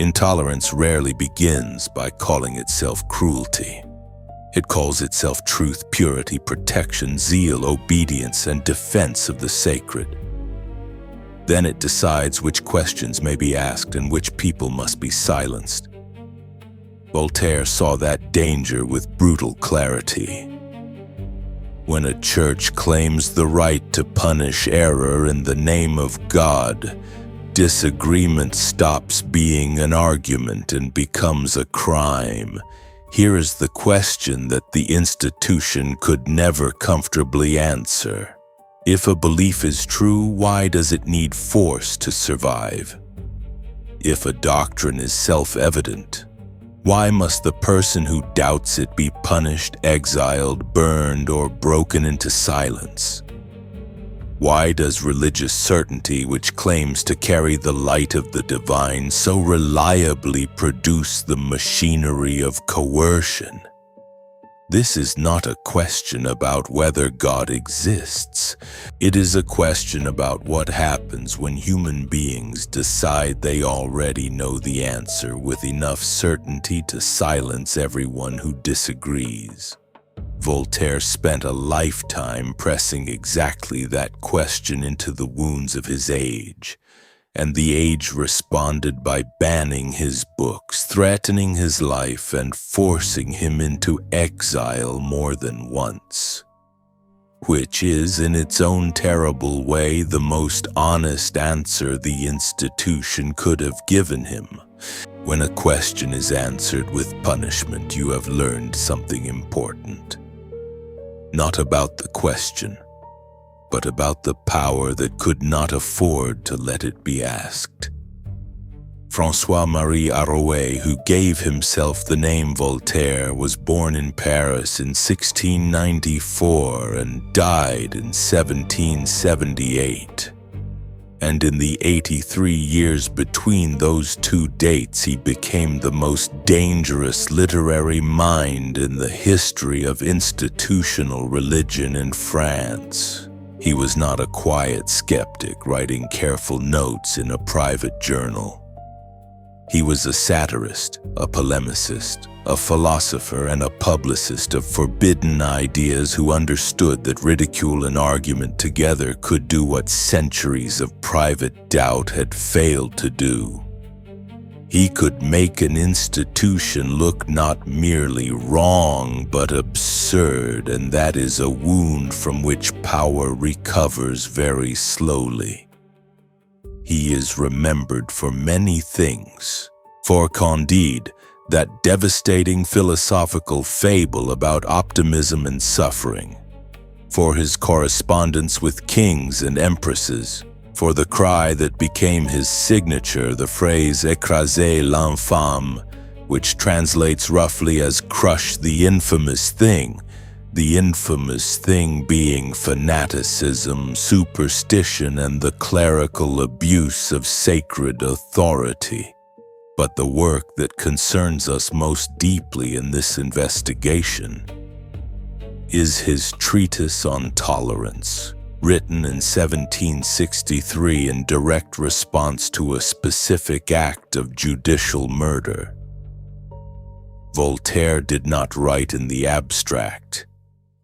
Intolerance rarely begins by calling itself cruelty. It calls itself truth, purity, protection, zeal, obedience, and defense of the sacred. Then it decides which questions may be asked and which people must be silenced. Voltaire saw that danger with brutal clarity. When a church claims the right to punish error in the name of God, disagreement stops being an argument and becomes a crime. Here is the question that the institution could never comfortably answer. If a belief is true, why does it need force to survive? If a doctrine is self-evident, why must the person who doubts it be punished, exiled, burned, or broken into silence? Why does religious certainty, which claims to carry the light of the divine, so reliably produce the machinery of coercion? This is not a question about whether God exists. It is a question about what happens when human beings decide they already know the answer with enough certainty to silence everyone who disagrees. Voltaire spent a lifetime pressing exactly that question into the wounds of his age, and the age responded by banning his books, threatening his life, and forcing him into exile more than once. Which is, in its own terrible way, the most honest answer the institution could have given him. When a question is answered with punishment, you have learned something important. Not about the question, but about the power that could not afford to let it be asked. François-Marie Arouet, who gave himself the name Voltaire, was born in Paris in 1694 and died in 1778. And in the 83 years between those two dates, he became the most dangerous literary mind in the history of institutional religion in France. He was not a quiet skeptic writing careful notes in a private journal. He was a satirist, a polemicist, a philosopher, and a publicist of forbidden ideas who understood that ridicule and argument together could do what centuries of private doubt had failed to do. He could make an institution look not merely wrong, but absurd, and that is a wound from which power recovers very slowly. He is remembered for many things. For Candide, that devastating philosophical fable about optimism and suffering. For his correspondence with kings and empresses. For the cry that became his signature, the phrase "écraser l'infâme," which translates roughly as "crush the infamous thing," the infamous thing being fanaticism, superstition, and the clerical abuse of sacred authority. But the work that concerns us most deeply in this investigation is his treatise on tolerance, written in 1763 in direct response to a specific act of judicial murder. Voltaire did not write in the abstract.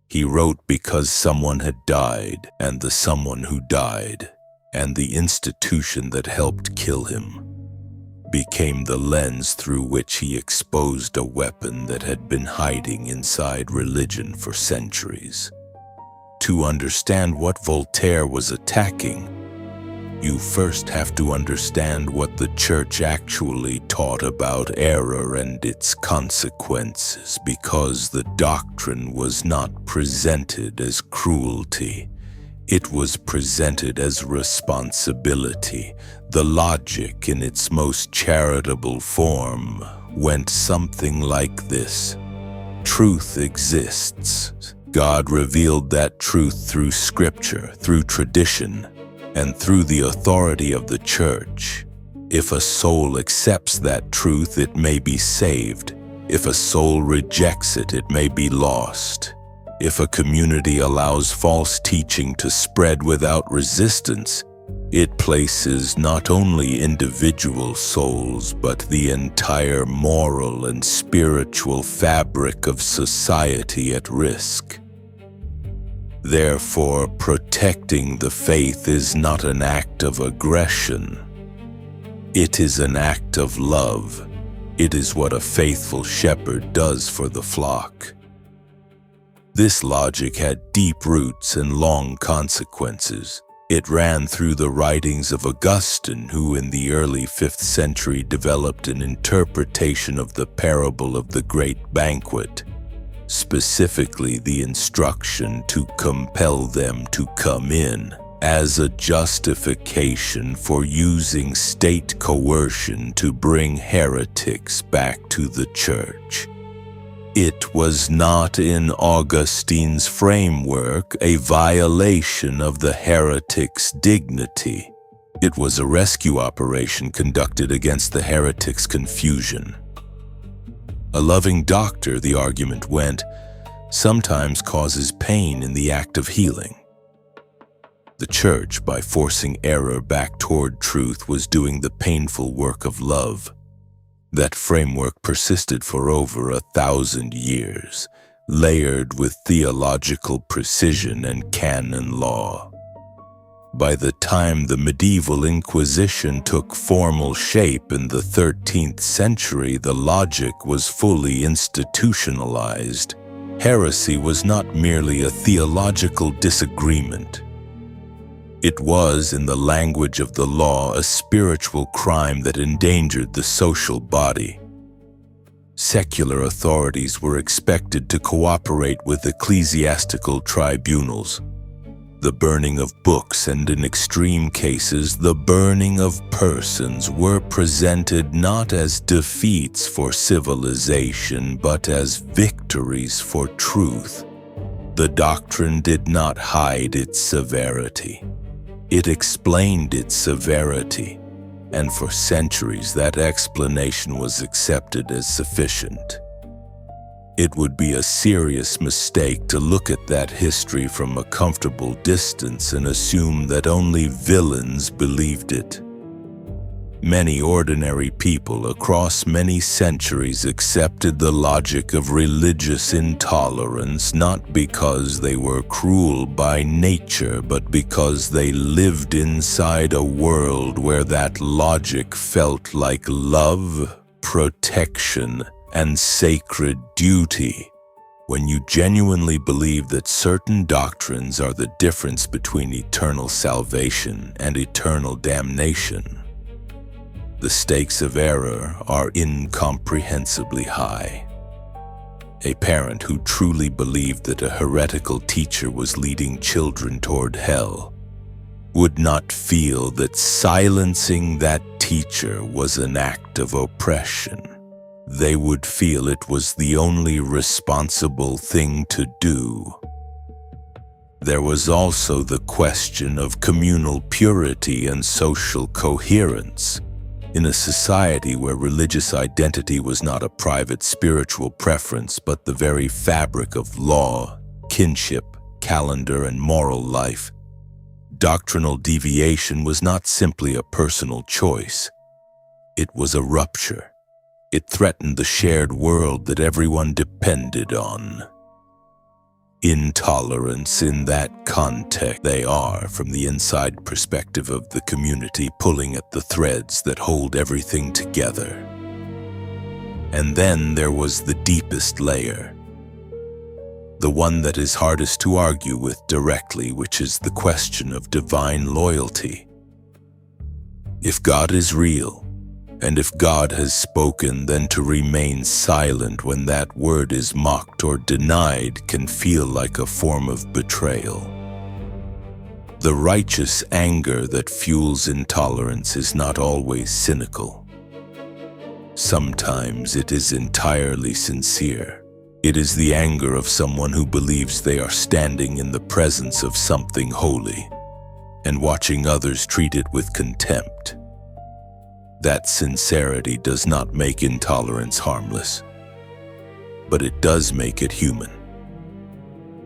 He wrote because someone had died, and the someone who died, and the institution that helped kill him, became the lens through which he exposed a weapon that had been hiding inside religion for centuries. To understand what Voltaire was attacking, you first have to understand what the Church actually taught about error and its consequences, because the doctrine was not presented as cruelty. It was presented as responsibility. The logic, in its most charitable form, went something like this. Truth exists. God revealed that truth through Scripture, through tradition, and through the authority of the Church. If a soul accepts that truth, it may be saved. If a soul rejects it, it may be lost. If a community allows false teaching to spread without resistance, It places not only individual souls but the entire moral and spiritual fabric of society at risk. Therefore, protecting the faith is not an act of aggression. It is an act of love. It is what a faithful shepherd does for the flock. This logic had deep roots and long consequences. It ran through the writings of Augustine, who in the early 5th century developed an interpretation of the parable of the great banquet, specifically the instruction to compel them to come in, as a justification for using state coercion to bring heretics back to the church. It was not, in Augustine's framework, a violation of the heretic's dignity. It was a rescue operation conducted against the heretic's confusion. A loving doctor, the argument went, sometimes causes pain in the act of healing. The church, by forcing error back toward truth, was doing the painful work of love. That framework persisted for over 1,000 years, layered with theological precision and canon law. By the time the medieval Inquisition took formal shape in the 13th century, the logic was fully institutionalized. Heresy was not merely a theological disagreement. It was, in the language of the law, a spiritual crime that endangered the social body. Secular authorities were expected to cooperate with ecclesiastical tribunals. The burning of books and, in extreme cases, the burning of persons were presented not as defeats for civilization but as victories for truth. The doctrine did not hide its severity. It explained its severity, and for centuries that explanation was accepted as sufficient. It would be a serious mistake to look at that history from a comfortable distance and assume that only villains believed it. Many ordinary people across many centuries accepted the logic of religious intolerance not because they were cruel by nature, but because they lived inside a world where that logic felt like love, protection, and sacred duty. When you genuinely believe that certain doctrines are the difference between eternal salvation and eternal damnation, the stakes of error are incomprehensibly high. A parent who truly believed that a heretical teacher was leading children toward hell would not feel that silencing that teacher was an act of oppression. They would feel it was the only responsible thing to do. There was also the question of communal purity and social coherence. In a society where religious identity was not a private spiritual preference but the very fabric of law, kinship, calendar, and moral life, doctrinal deviation was not simply a personal choice. It was a rupture. It threatened the shared world that everyone depended on. Intolerance in that context, they are, from the inside perspective of the community, pulling at the threads that hold everything together. And then there was the deepest layer, the one that is hardest to argue with directly, which is the question of divine loyalty. If God is real, and if God has spoken, then to remain silent when that word is mocked or denied can feel like a form of betrayal. The righteous anger that fuels intolerance is not always cynical. Sometimes it is entirely sincere. It is the anger of someone who believes they are standing in the presence of something holy and watching others treat it with contempt. That sincerity does not make intolerance harmless, but it does make it human.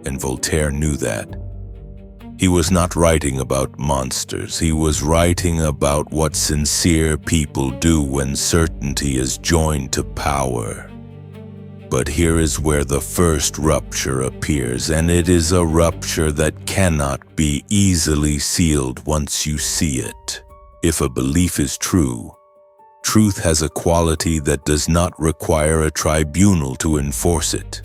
And Voltaire knew that. He was not writing about monsters. He was writing about what sincere people do when certainty is joined to power. But here is where the first rupture appears, and it is a rupture that cannot be easily sealed once you see it. If a belief is true, truth has a quality that does not require a tribunal to enforce it.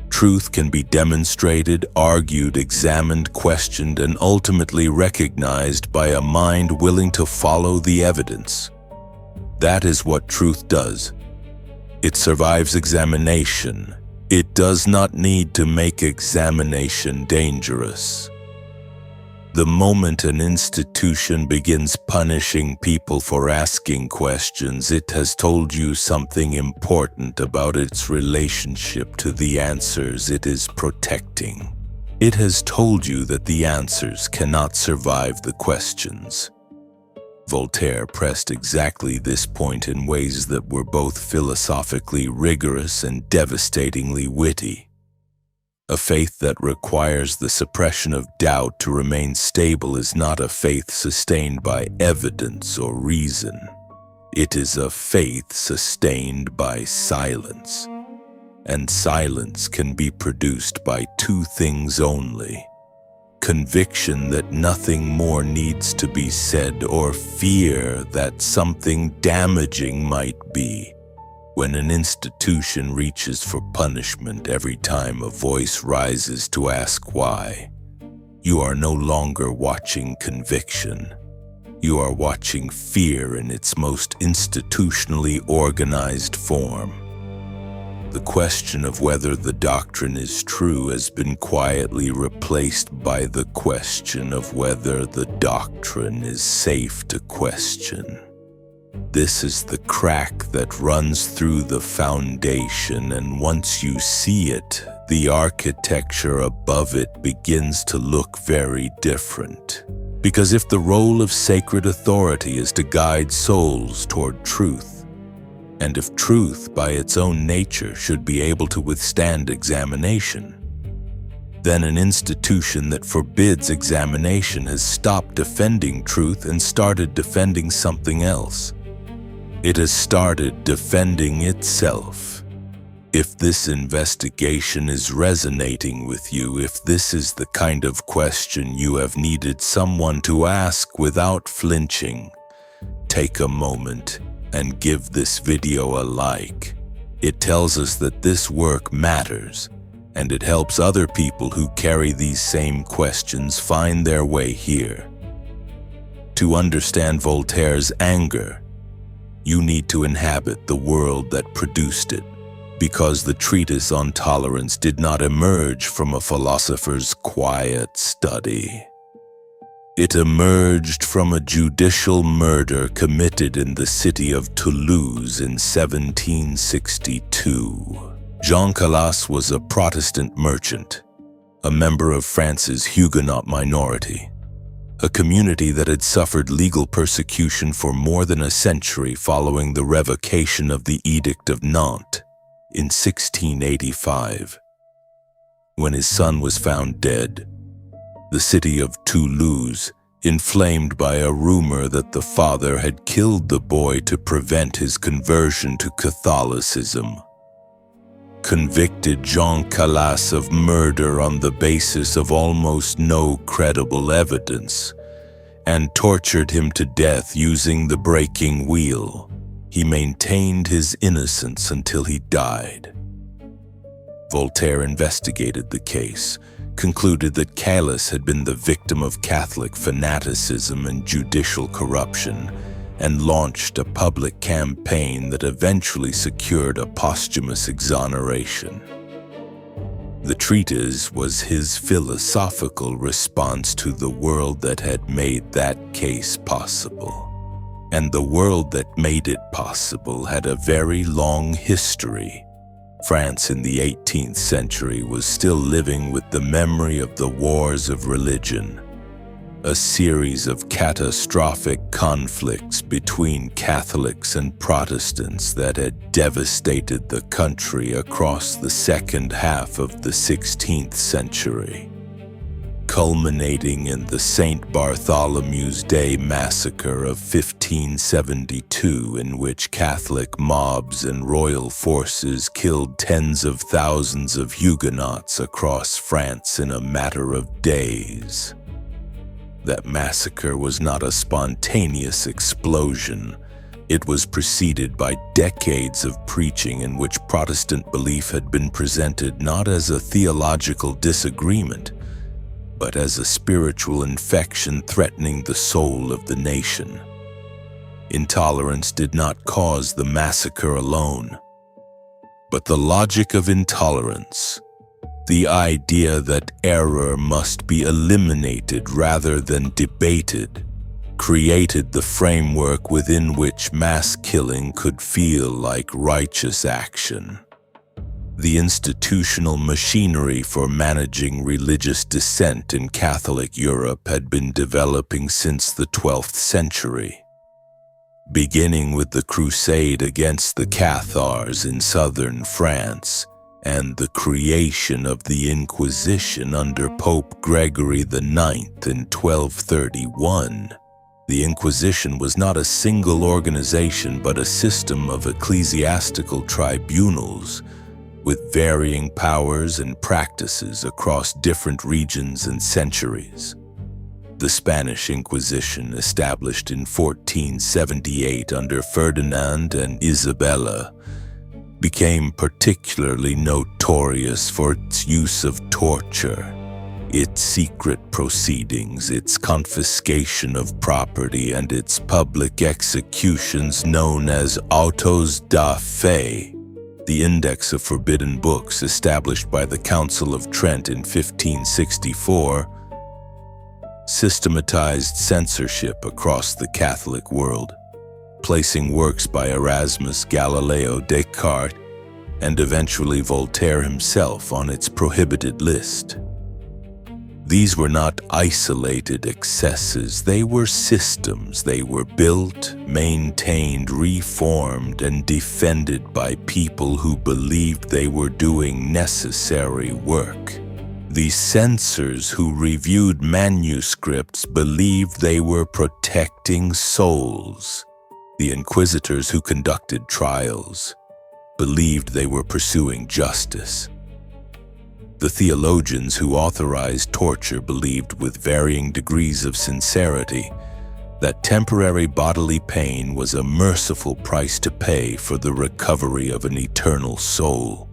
Truth can be demonstrated, argued, examined, questioned, and ultimately recognized by a mind willing to follow the evidence. That is what truth does. It survives examination. It does not need to make examination dangerous. The moment an institution begins punishing people for asking questions, it has told you something important about its relationship to the answers it is protecting. It has told you that the answers cannot survive the questions. Voltaire pressed exactly this point in ways that were both philosophically rigorous and devastatingly witty. A faith that requires the suppression of doubt to remain stable is not a faith sustained by evidence or reason. It is a faith sustained by silence. And silence can be produced by two things only: conviction that nothing more needs to be said, or fear that something damaging might be. When an institution reaches for punishment every time a voice rises to ask why, you are no longer watching conviction. You are watching fear in its most institutionally organized form. The question of whether the doctrine is true has been quietly replaced by the question of whether the doctrine is safe to question. This is the crack that runs through the foundation, and once you see it, the architecture above it begins to look very different. Because if the role of sacred authority is to guide souls toward truth, and if truth by its own nature should be able to withstand examination, then an institution that forbids examination has stopped defending truth and started defending something else. It has started defending itself. If this investigation is resonating with you, if this is the kind of question you have needed someone to ask without flinching, take a moment and give this video a like. It tells us that this work matters, and it helps other people who carry these same questions find their way here. To understand Voltaire's anger, you need to inhabit the world that produced it, because the treatise on tolerance did not emerge from a philosopher's quiet study. It emerged from a judicial murder committed in the city of Toulouse in 1762. Jean Calas was a Protestant merchant, a member of France's Huguenot minority, a community that had suffered legal persecution for more than a century following the revocation of the Edict of Nantes in 1685. When his son was found dead, the city of Toulouse, inflamed by a rumor that the father had killed the boy to prevent his conversion to Catholicism, convicted Jean Calas of murder on the basis of almost no credible evidence, and tortured him to death using the breaking wheel. He maintained his innocence until he died. Voltaire investigated the case, concluded that Calas had been the victim of Catholic fanaticism and judicial corruption, and launched a public campaign that eventually secured a posthumous exoneration. The treatise was his philosophical response to the world that had made that case possible. And the world that made it possible had a very long history. France in the 18th century was still living with the memory of the wars of religion, a series of catastrophic conflicts between Catholics and Protestants that had devastated the country across the second half of the 16th century. culminating in the St. Bartholomew's Day massacre of 1572, in which Catholic mobs and royal forces killed tens of thousands of Huguenots across France in a matter of days. That massacre was not a spontaneous explosion. It was preceded by decades of preaching in which Protestant belief had been presented not as a theological disagreement, but as a spiritual infection threatening the soul of the nation. Intolerance did not cause the massacre alone, but the logic of intolerance, the idea that error must be eliminated rather than debated, created the framework within which mass killing could feel like righteous action. The institutional machinery for managing religious dissent in Catholic Europe had been developing since the 12th century, beginning with the crusade against the Cathars in southern France and the creation of the Inquisition under Pope Gregory IX in 1231. The Inquisition was not a single organization but a system of ecclesiastical tribunals with varying powers and practices across different regions and centuries. The Spanish Inquisition, established in 1478 under Ferdinand and Isabella, became particularly notorious for its use of torture, its secret proceedings, its confiscation of property, and its public executions known as autos da fe. The Index of Forbidden Books, established by the Council of Trent in 1564, systematized censorship across the Catholic world, placing works by Erasmus, Galileo, Descartes, and eventually Voltaire himself on its prohibited list. These were not isolated excesses, they were systems. They were built, maintained, reformed, and defended by people who believed they were doing necessary work. The censors who reviewed manuscripts believed they were protecting souls. The inquisitors who conducted trials believed they were pursuing justice. The theologians who authorized torture believed with varying degrees of sincerity that temporary bodily pain was a merciful price to pay for the recovery of an eternal soul.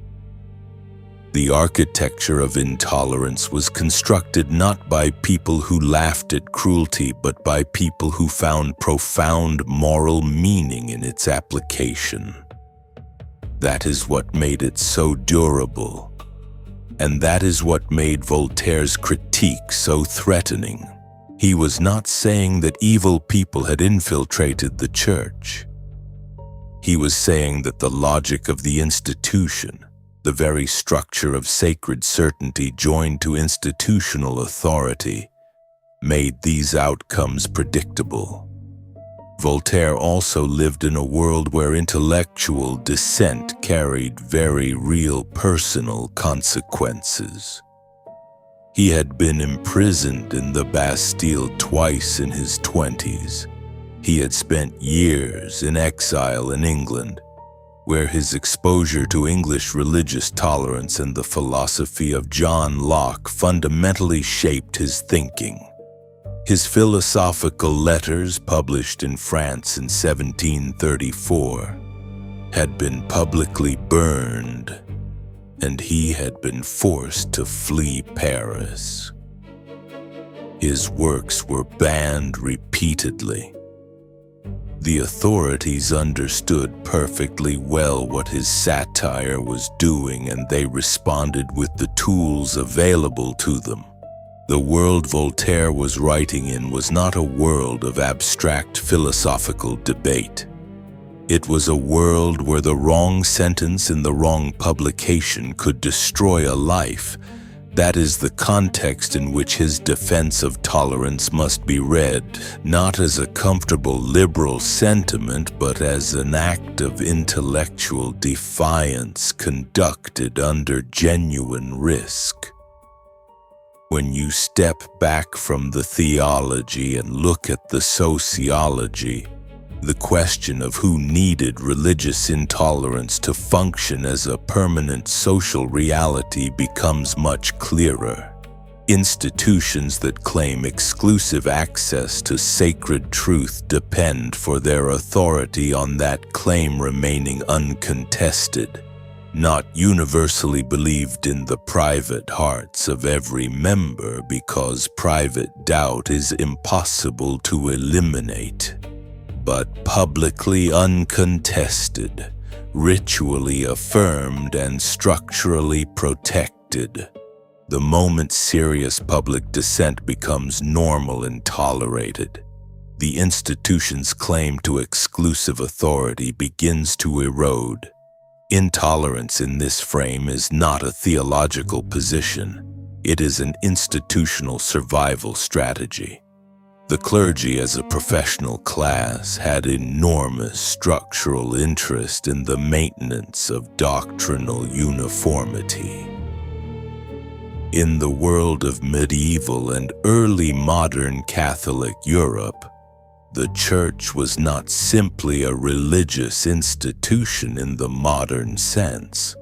The architecture of intolerance was constructed not by people who laughed at cruelty, but by people who found profound moral meaning in its application. That is what made it so durable. And that is what made Voltaire's critique so threatening. He was not saying that evil people had infiltrated the church. He was saying that the logic of the institution, the very structure of sacred certainty joined to institutional authority, made these outcomes predictable. Voltaire also lived in a world where intellectual dissent carried very real personal consequences. He had been imprisoned in the Bastille twice in his 20s. He had spent years in exile in England, where his exposure to English religious tolerance and the philosophy of John Locke fundamentally shaped his thinking. His philosophical letters, published in France in 1734, had been publicly burned, and he had been forced to flee Paris. His works were banned repeatedly. The authorities understood perfectly well what his satire was doing, and they responded with the tools available to them. The world Voltaire was writing in was not a world of abstract philosophical debate. It was a world where the wrong sentence in the wrong publication could destroy a life. That is the context in which his defense of tolerance must be read, not as a comfortable liberal sentiment, but as an act of intellectual defiance conducted under genuine risk. When you step back from the theology and look at the sociology, the question of who needed religious intolerance to function as a permanent social reality becomes much clearer. Institutions that claim exclusive access to sacred truth depend for their authority on that claim remaining uncontested, not universally believed in the private hearts of every member because private doubt is impossible to eliminate, but publicly uncontested, ritually affirmed and structurally protected. The moment serious public dissent becomes normal and tolerated, the institution's claim to exclusive authority begins to erode. Intolerance in this frame is not a theological position. It is an institutional survival strategy. The clergy as a professional class had enormous structural interest in the maintenance of doctrinal uniformity. In the world of medieval and early modern Catholic Europe, the Church was not simply a religious institution in the modern sense.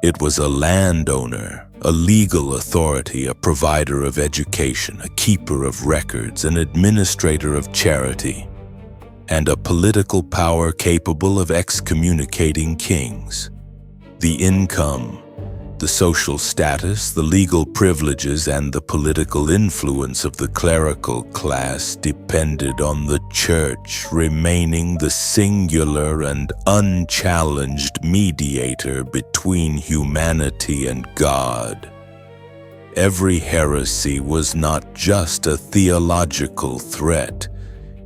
It was a landowner, a legal authority, a provider of education, a keeper of records, an administrator of charity, and a political power capable of excommunicating kings. The income, the social status, the legal privileges, and the political influence of the clerical class depended on the Church remaining the singular and unchallenged mediator between humanity and God. Every heresy was not just a theological threat,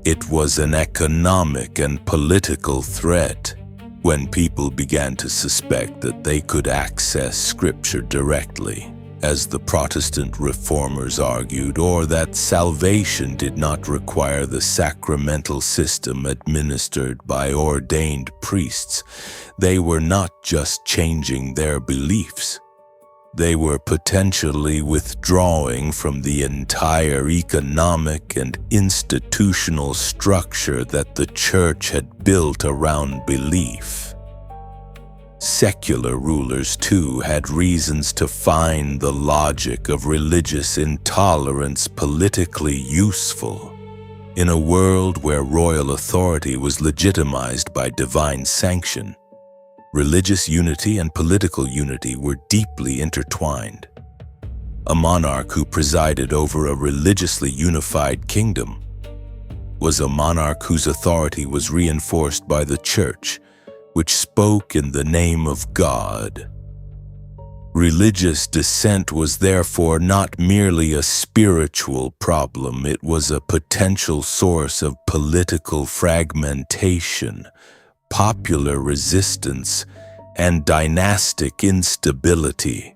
it was an economic and political threat. When people began to suspect that they could access Scripture directly, as the Protestant reformers argued, or that salvation did not require the sacramental system administered by ordained priests, they were not just changing their beliefs. They were potentially withdrawing from the entire economic and institutional structure that the Church had built around belief. Secular rulers, too, had reasons to find the logic of religious intolerance politically useful. In a world where royal authority was legitimized by divine sanction, religious unity and political unity were deeply intertwined. A monarch who presided over a religiously unified kingdom was a monarch whose authority was reinforced by the Church, which spoke in the name of God. Religious dissent was therefore not merely a spiritual problem, it was a potential source of political fragmentation, popular resistance, and dynastic instability.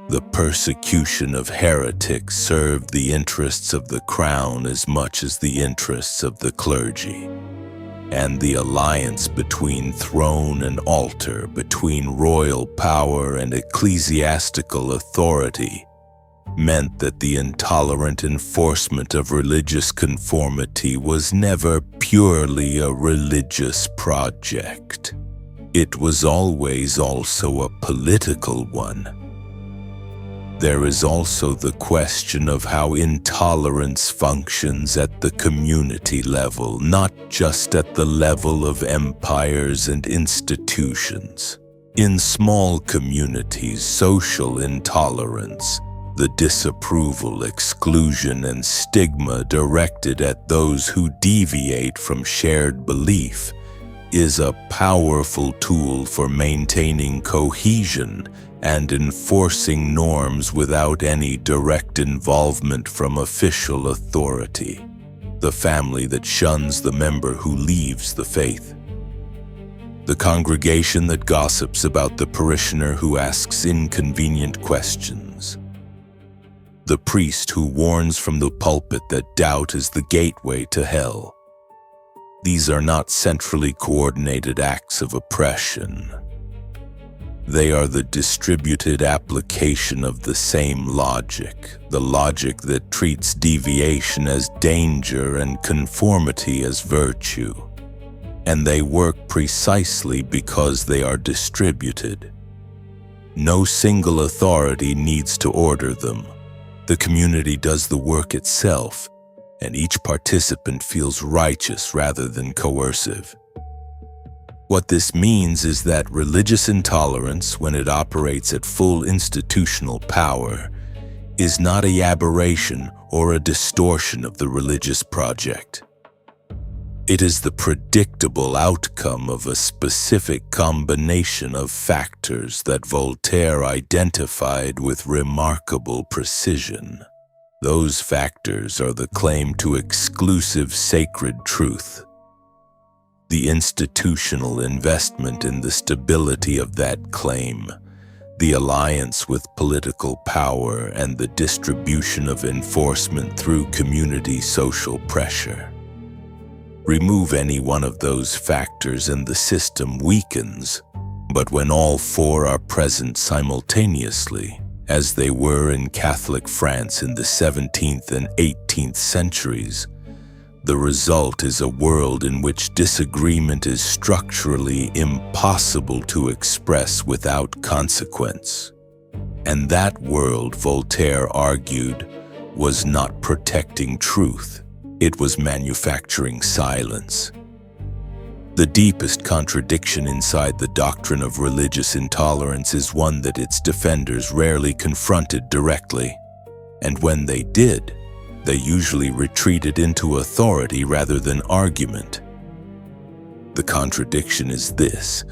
The persecution of heretics served the interests of the crown as much as the interests of the clergy, and the alliance between throne and altar, between royal power and ecclesiastical authority, meant that the intolerant enforcement of religious conformity was never purely a religious project. It was always also a political one. There is also the question of how intolerance functions at the community level, not just at the level of empires and institutions. In small communities, social intolerance, the disapproval, exclusion, and stigma directed at those who deviate from shared belief, is a powerful tool for maintaining cohesion and enforcing norms without any direct involvement from official authority. The family that shuns the member who leaves the faith. The congregation that gossips about the parishioner who asks inconvenient questions. The priest who warns from the pulpit that doubt is the gateway to hell. These are not centrally coordinated acts of oppression. They are the distributed application of the same logic, the logic that treats deviation as danger and conformity as virtue. And they work precisely because they are distributed. No single authority needs to order them. The community does the work itself, and each participant feels righteous rather than coercive. What this means is that religious intolerance, when it operates at full institutional power, is not an aberration or a distortion of the religious project. It is the predictable outcome of a specific combination of factors that Voltaire identified with remarkable precision. Those factors are the claim to exclusive sacred truth, the institutional investment in the stability of that claim, the alliance with political power, and the distribution of enforcement through community social pressure. Remove any one of those factors and the system weakens, but when all four are present simultaneously, as they were in Catholic France in the 17th and 18th centuries, the result is a world in which disagreement is structurally impossible to express without consequence. And that world, Voltaire argued, was not protecting truth. It was manufacturing silence. The deepest contradiction inside the doctrine of religious intolerance is one that its defenders rarely confronted directly, and when they did, they usually retreated into authority rather than argument. The contradiction is this: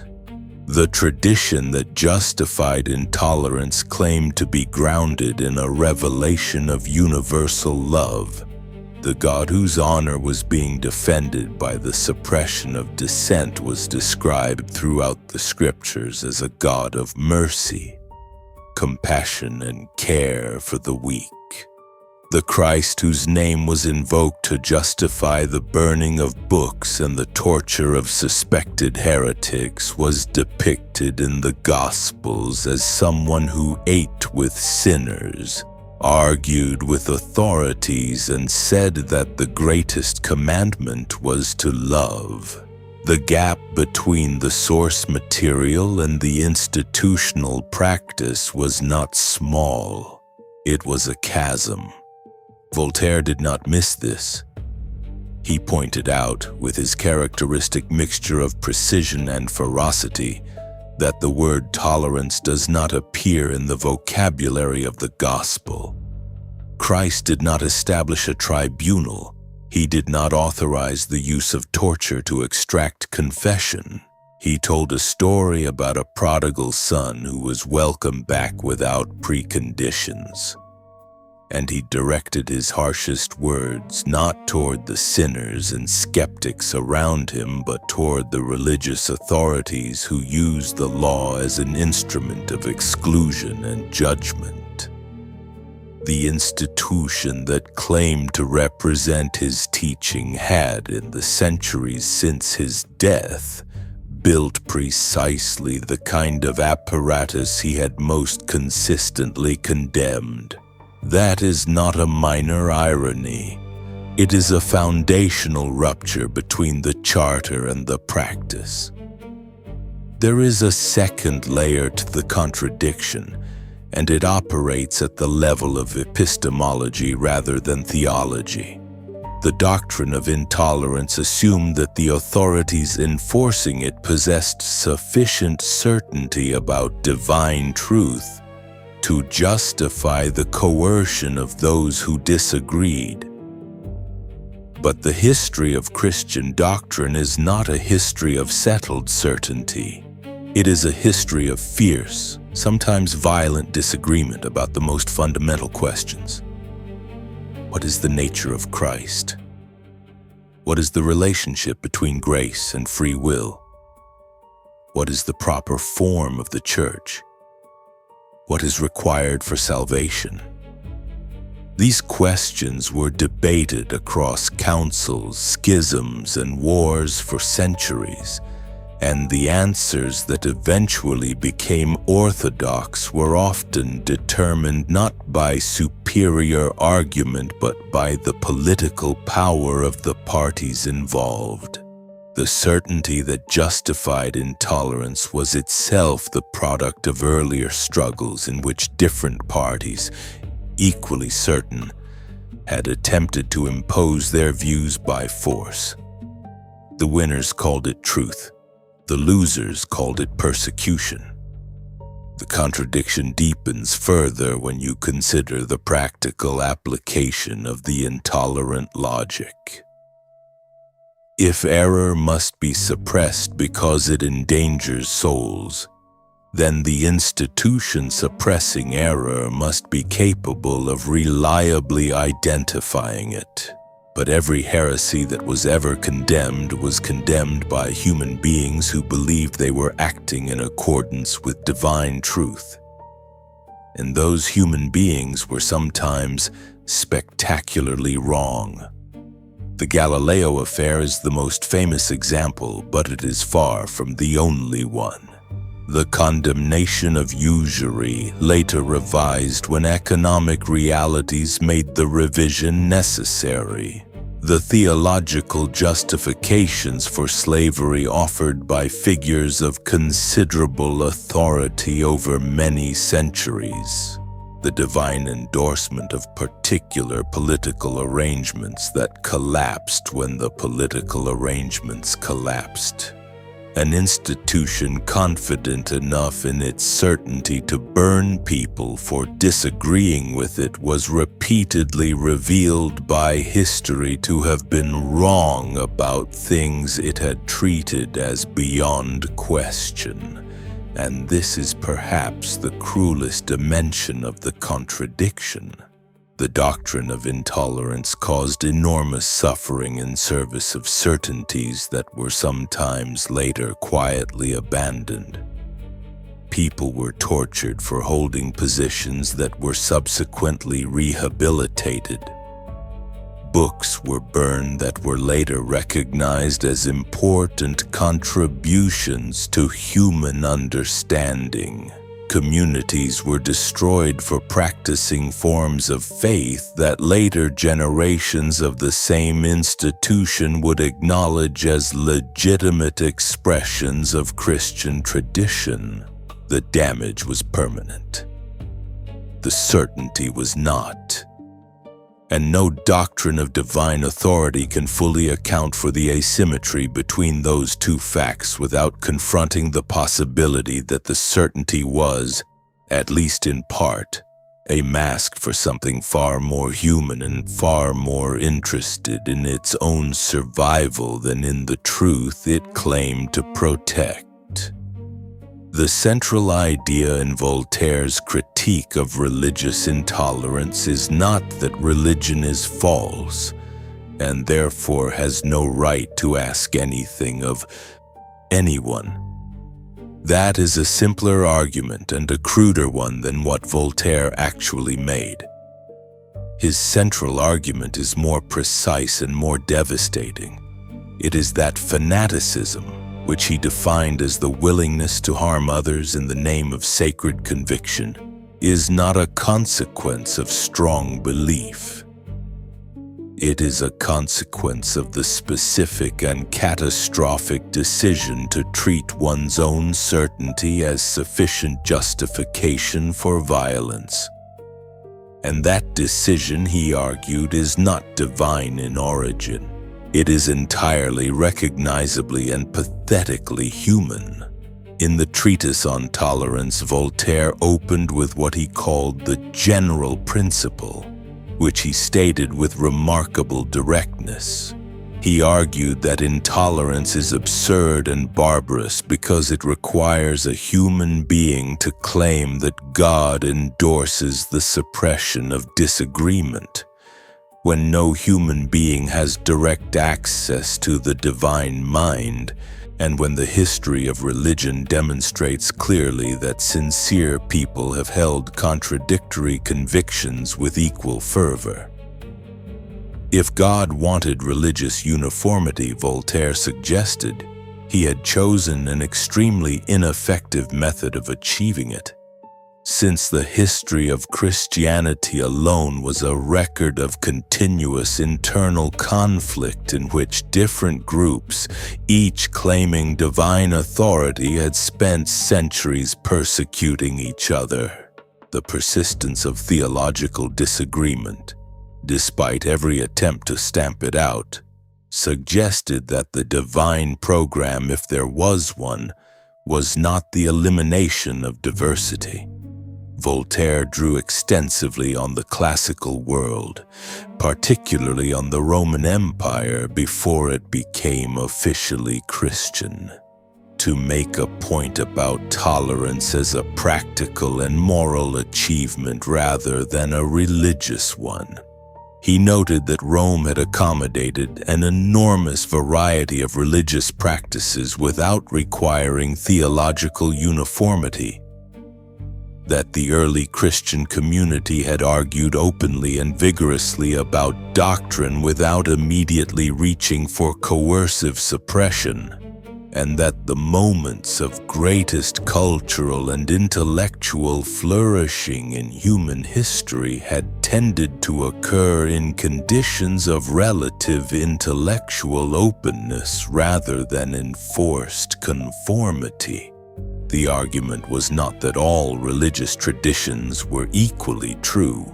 the tradition that justified intolerance claimed to be grounded in a revelation of universal love. The God whose honor was being defended by the suppression of dissent was described throughout the scriptures as a God of mercy, compassion, and care for the weak. The Christ whose name was invoked to justify the burning of books and the torture of suspected heretics was depicted in the Gospels as someone who ate with sinners, argued with authorities, and said that the greatest commandment was to love. The gap between the source material and the institutional practice was not small. It was a chasm. Voltaire did not miss this. He pointed out, with his characteristic mixture of precision and ferocity, that the word tolerance does not appear in the vocabulary of the gospel. Christ did not establish a tribunal. He did not authorize the use of torture to extract confession. He told a story about a prodigal son who was welcomed back without preconditions. And he directed his harshest words not toward the sinners and skeptics around him, but toward the religious authorities who used the law as an instrument of exclusion and judgment. The institution that claimed to represent his teaching had, in the centuries since his death, built precisely the kind of apparatus he had most consistently condemned. That is not a minor irony. It is a foundational rupture between the charter and the practice. There is a second layer to the contradiction, and it operates at the level of epistemology rather than theology. The doctrine of intolerance assumed that the authorities enforcing it possessed sufficient certainty about divine truth to justify the coercion of those who disagreed. But the history of Christian doctrine is not a history of settled certainty. It is a history of fierce, sometimes violent disagreement about the most fundamental questions. What is the nature of Christ? What is the relationship between grace and free will? What is the proper form of the church? What is required for salvation? These questions were debated across councils, schisms, and wars for centuries, and the answers that eventually became orthodox were often determined not by superior argument but by the political power of the parties involved. The certainty that justified intolerance was itself the product of earlier struggles in which different parties, equally certain, had attempted to impose their views by force. The winners called it truth. The losers called it persecution. The contradiction deepens further when you consider the practical application of the intolerant logic. If error must be suppressed because it endangers souls, then the institution suppressing error must be capable of reliably identifying it. But every heresy that was ever condemned was condemned by human beings who believed they were acting in accordance with divine truth. And those human beings were sometimes spectacularly wrong. The Galileo affair is the most famous example, but it is far from the only one. The condemnation of usury, later revised when economic realities made the revision necessary. The theological justifications for slavery offered by figures of considerable authority over many centuries. The divine endorsement of particular political arrangements that collapsed when the political arrangements collapsed. An institution confident enough in its certainty to burn people for disagreeing with it was repeatedly revealed by history to have been wrong about things it had treated as beyond question. And this is perhaps the cruelest dimension of the contradiction. The doctrine of intolerance caused enormous suffering in service of certainties that were sometimes later quietly abandoned. People were tortured for holding positions that were subsequently rehabilitated. Books were burned that were later recognized as important contributions to human understanding. Communities were destroyed for practicing forms of faith that later generations of the same institution would acknowledge as legitimate expressions of Christian tradition. The damage was permanent. The certainty was not. And no doctrine of divine authority can fully account for the asymmetry between those two facts without confronting the possibility that the certainty was, at least in part, a mask for something far more human and far more interested in its own survival than in the truth it claimed to protect. The central idea in Voltaire's critique of religious intolerance is not that religion is false, and therefore has no right to ask anything of anyone. That is a simpler argument and a cruder one than what Voltaire actually made. His central argument is more precise and more devastating. It is that fanaticism, which he defined as the willingness to harm others in the name of sacred conviction, is not a consequence of strong belief. It is a consequence of the specific and catastrophic decision to treat one's own certainty as sufficient justification for violence. And that decision, he argued, is not divine in origin. It is entirely recognizably and pathetically human. In the treatise on tolerance, Voltaire opened with what he called the general principle, which he stated with remarkable directness. He argued that intolerance is absurd and barbarous because it requires a human being to claim that God endorses the suppression of disagreement, when no human being has direct access to the divine mind, and when the history of religion demonstrates clearly that sincere people have held contradictory convictions with equal fervor. If God wanted religious uniformity, Voltaire suggested, He had chosen an extremely ineffective method of achieving it, since the history of Christianity alone was a record of continuous internal conflict in which different groups, each claiming divine authority, had spent centuries persecuting each other. The persistence of theological disagreement, despite every attempt to stamp it out, suggested that the divine program, if there was one, was not the elimination of diversity. Voltaire drew extensively on the classical world, particularly on the Roman Empire before it became officially Christian, to make a point about tolerance as a practical and moral achievement rather than a religious one. He noted that Rome had accommodated an enormous variety of religious practices without requiring theological uniformity, that the early Christian community had argued openly and vigorously about doctrine without immediately reaching for coercive suppression, and that the moments of greatest cultural and intellectual flourishing in human history had tended to occur in conditions of relative intellectual openness rather than enforced conformity. The argument was not that all religious traditions were equally true.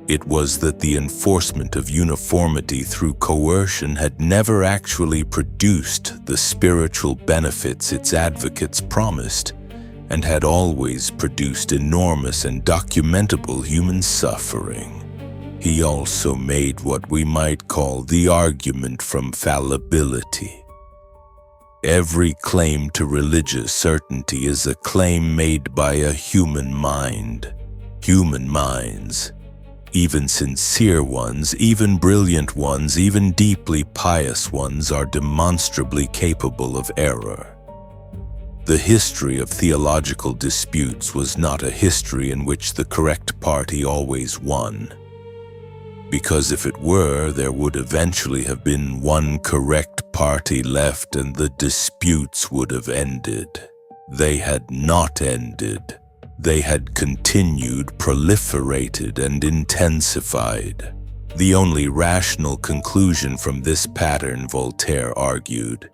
It was that the enforcement of uniformity through coercion had never actually produced the spiritual benefits its advocates promised, and had always produced enormous and documentable human suffering. He also made what we might call the argument from fallibility. Every claim to religious certainty is a claim made by a human mind. Human minds, even sincere ones, even brilliant ones, even deeply pious ones, are demonstrably capable of error. The history of theological disputes was not a history in which the correct party always won, because if it were, there would eventually have been one correct party left and the disputes would have ended. They had not ended. They had continued, proliferated, and intensified. The only rational conclusion from this pattern, Voltaire argued,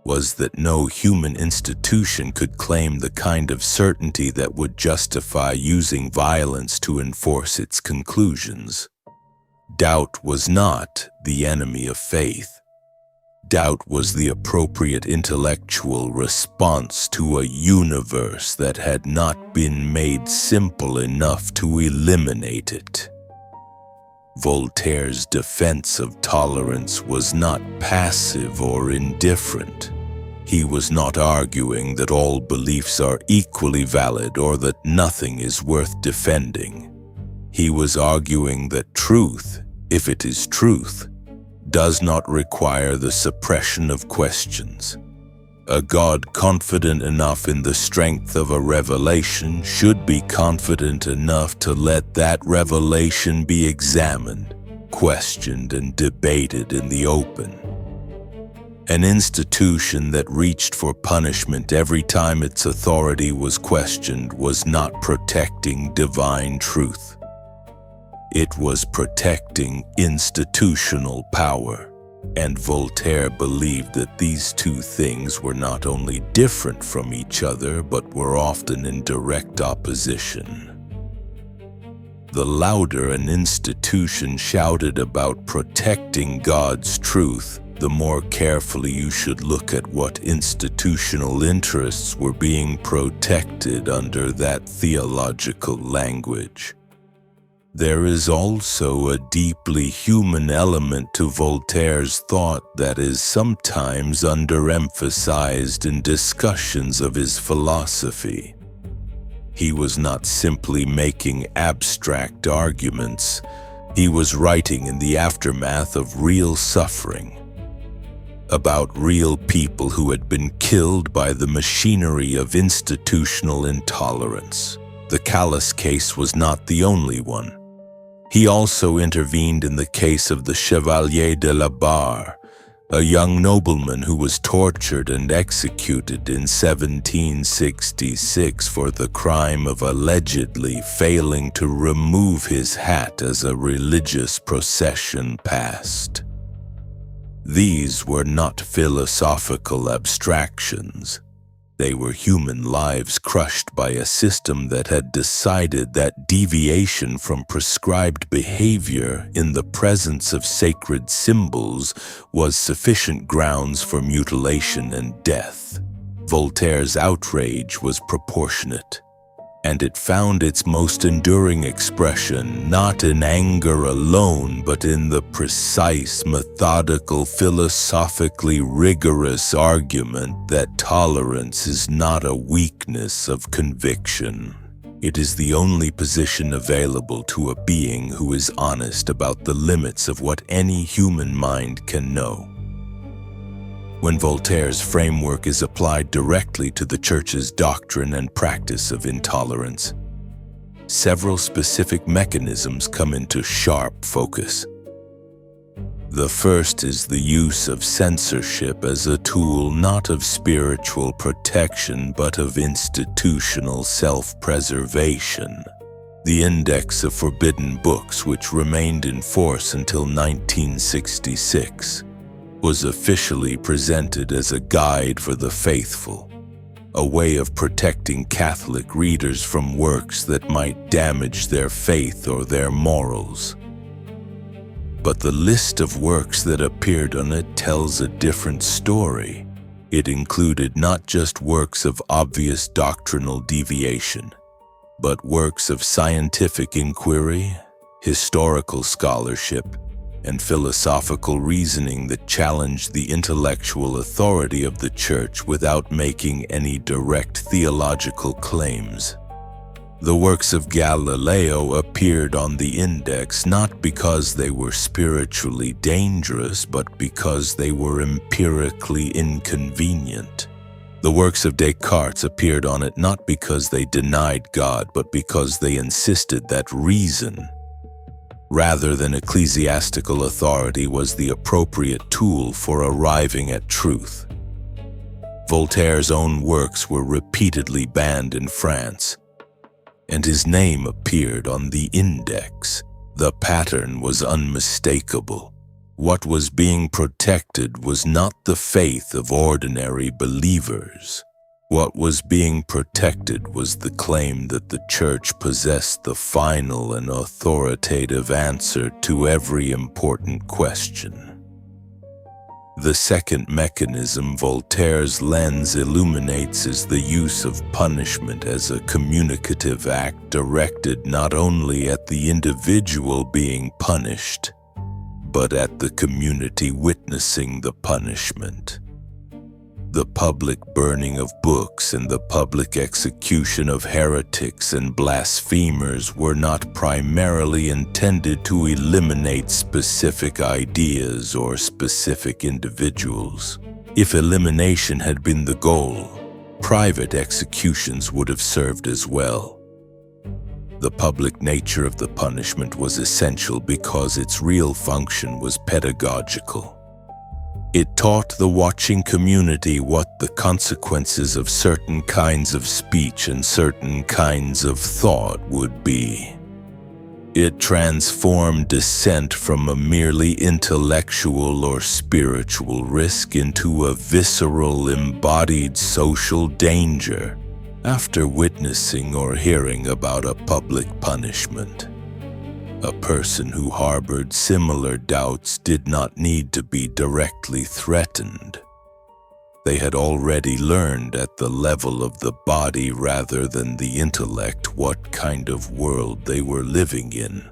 was that no human institution could claim the kind of certainty that would justify using violence to enforce its conclusions. Doubt was not the enemy of faith. Doubt was the appropriate intellectual response to a universe that had not been made simple enough to eliminate it. Voltaire's defense of tolerance was not passive or indifferent. He was not arguing that all beliefs are equally valid or that nothing is worth defending. He was arguing that truth, if it is truth, does not require the suppression of questions. A God confident enough in the strength of a revelation should be confident enough to let that revelation be examined, questioned, and debated in the open. An institution that reached for punishment every time its authority was questioned was not protecting divine truth. It was protecting institutional power, and Voltaire believed that these two things were not only different from each other, but were often in direct opposition. The louder an institution shouted about protecting God's truth, the more carefully you should look at what institutional interests were being protected under that theological language. There is also a deeply human element to Voltaire's thought that is sometimes underemphasized in discussions of his philosophy. He was not simply making abstract arguments. He was writing in the aftermath of real suffering, about real people who had been killed by the machinery of institutional intolerance. The Callus case was not the only one. He also intervened in the case of the Chevalier de la Barre, a young nobleman who was tortured and executed in 1766 for the crime of allegedly failing to remove his hat as a religious procession passed. These were not philosophical abstractions. They were human lives crushed by a system that had decided that deviation from prescribed behavior in the presence of sacred symbols was sufficient grounds for mutilation and death. Voltaire's outrage was proportionate, and it found its most enduring expression not in anger alone, but in the precise, methodical, philosophically rigorous argument that tolerance is not a weakness of conviction. It is the only position available to a being who is honest about the limits of what any human mind can know. When Voltaire's framework is applied directly to the Church's doctrine and practice of intolerance, several specific mechanisms come into sharp focus. The first is the use of censorship as a tool not of spiritual protection but of institutional self-preservation. The Index of Forbidden Books, which remained in force until 1966, was officially presented as a guide for the faithful, a way of protecting Catholic readers from works that might damage their faith or their morals. But the list of works that appeared on it tells a different story. It included not just works of obvious doctrinal deviation, but works of scientific inquiry, historical scholarship, and philosophical reasoning that challenged the intellectual authority of the Church without making any direct theological claims. The works of Galileo appeared on the index not because they were spiritually dangerous, but because they were empirically inconvenient. The works of Descartes appeared on it not because they denied God, but because they insisted that reason, rather than ecclesiastical authority, was the appropriate tool for arriving at truth. Voltaire's own works were repeatedly banned in France, and his name appeared on the index. The pattern was unmistakable. What was being protected was not the faith of ordinary believers. What was being protected was the claim that the Church possessed the final and authoritative answer to every important question. The second mechanism Voltaire's lens illuminates is the use of punishment as a communicative act directed not only at the individual being punished, but at the community witnessing the punishment. The public burning of books and the public execution of heretics and blasphemers were not primarily intended to eliminate specific ideas or specific individuals. If elimination had been the goal, private executions would have served as well. The public nature of the punishment was essential because its real function was pedagogical. It taught the watching community what the consequences of certain kinds of speech and certain kinds of thought would be. It transformed dissent from a merely intellectual or spiritual risk into a visceral, embodied social danger after witnessing or hearing about a public punishment. A person who harbored similar doubts did not need to be directly threatened. They had already learned at the level of the body rather than the intellect what kind of world they were living in.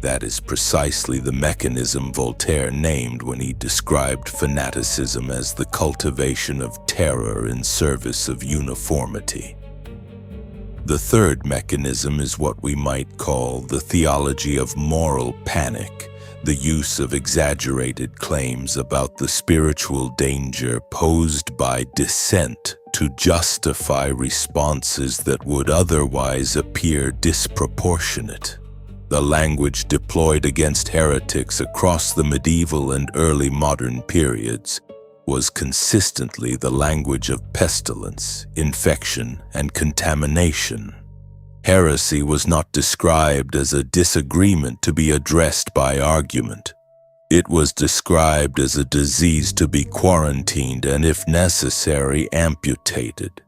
That is precisely the mechanism Voltaire named when he described fanaticism as the cultivation of terror in service of uniformity. The third mechanism is what we might call the theology of moral panic, the use of exaggerated claims about the spiritual danger posed by dissent to justify responses that would otherwise appear disproportionate. The language deployed against heretics across the medieval and early modern periods was consistently the language of pestilence, infection, and contamination. Heresy was not described as a disagreement to be addressed by argument. It was described as a disease to be quarantined and, if necessary, amputated.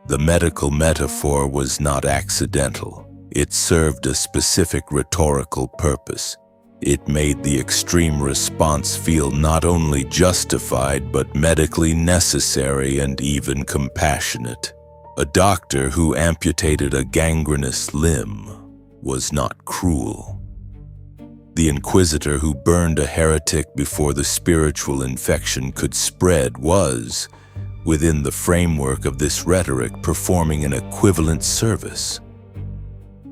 The medical metaphor was not accidental. It served a specific rhetorical purpose. It made the extreme response feel not only justified but medically necessary and even compassionate. A doctor who amputated a gangrenous limb was not cruel. The inquisitor who burned a heretic before the spiritual infection could spread was, within the framework of this rhetoric, performing an equivalent service.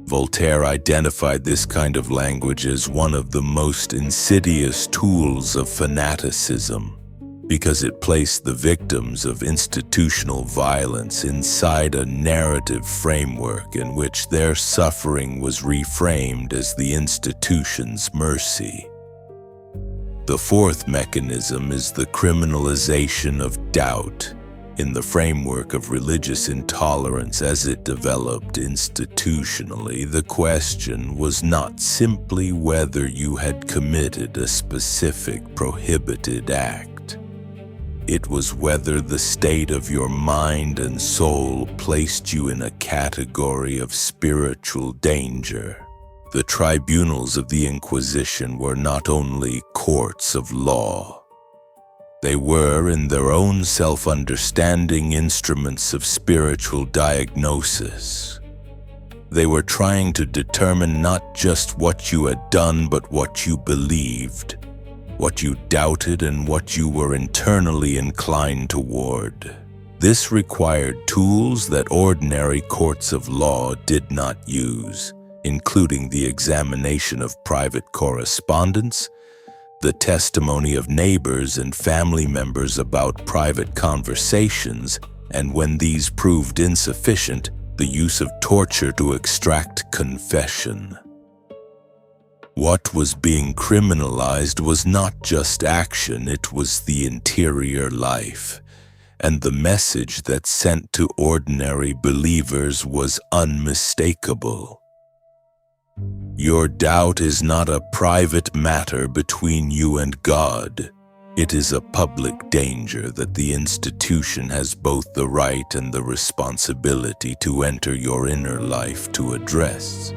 Voltaire identified this kind of language as one of the most insidious tools of fanaticism, because it placed the victims of institutional violence inside a narrative framework in which their suffering was reframed as the institution's mercy. The fourth mechanism is the criminalization of doubt. In the framework of religious intolerance as it developed institutionally, the question was not simply whether you had committed a specific prohibited act. It was whether the state of your mind and soul placed you in a category of spiritual danger. The tribunals of the Inquisition were not only courts of law. They were, in their own self-understanding, instruments of spiritual diagnosis. They were trying to determine not just what you had done, but what you believed, what you doubted, and what you were internally inclined toward. This required tools that ordinary courts of law did not use, including the examination of private correspondence, the testimony of neighbors and family members about private conversations, and when these proved insufficient, the use of torture to extract confession. What was being criminalized was not just action, it was the interior life, and the message that sent to ordinary believers was unmistakable. Your doubt is not a private matter between you and God. It is a public danger that the institution has both the right and the responsibility to enter your inner life to address.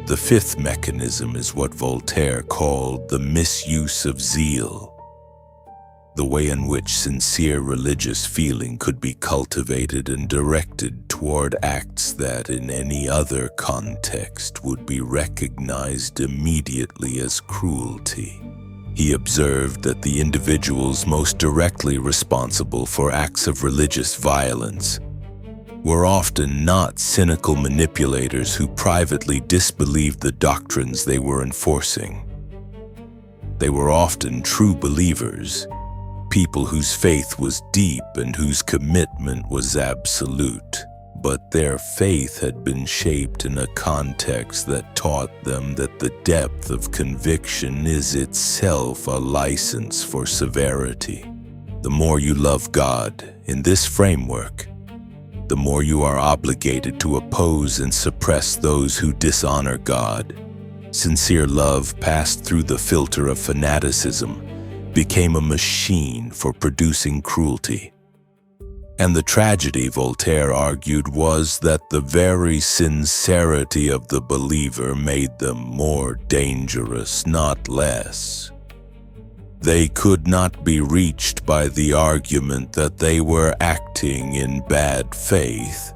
The fifth mechanism is what Voltaire called the misuse of zeal, the way in which sincere religious feeling could be cultivated and directed toward acts that in any other context would be recognized immediately as cruelty. He observed that the individuals most directly responsible for acts of religious violence were often not cynical manipulators who privately disbelieved the doctrines they were enforcing. They were often true believers, people whose faith was deep and whose commitment was absolute, but their faith had been shaped in a context that taught them that the depth of conviction is itself a license for severity. The more you love God in this framework, the more you are obligated to oppose and suppress those who dishonor God. Sincere love passed through the filter of fanaticism became a machine for producing cruelty. And the tragedy, Voltaire argued, was that the very sincerity of the believer made them more dangerous, not less. They could not be reached by the argument that they were acting in bad faith.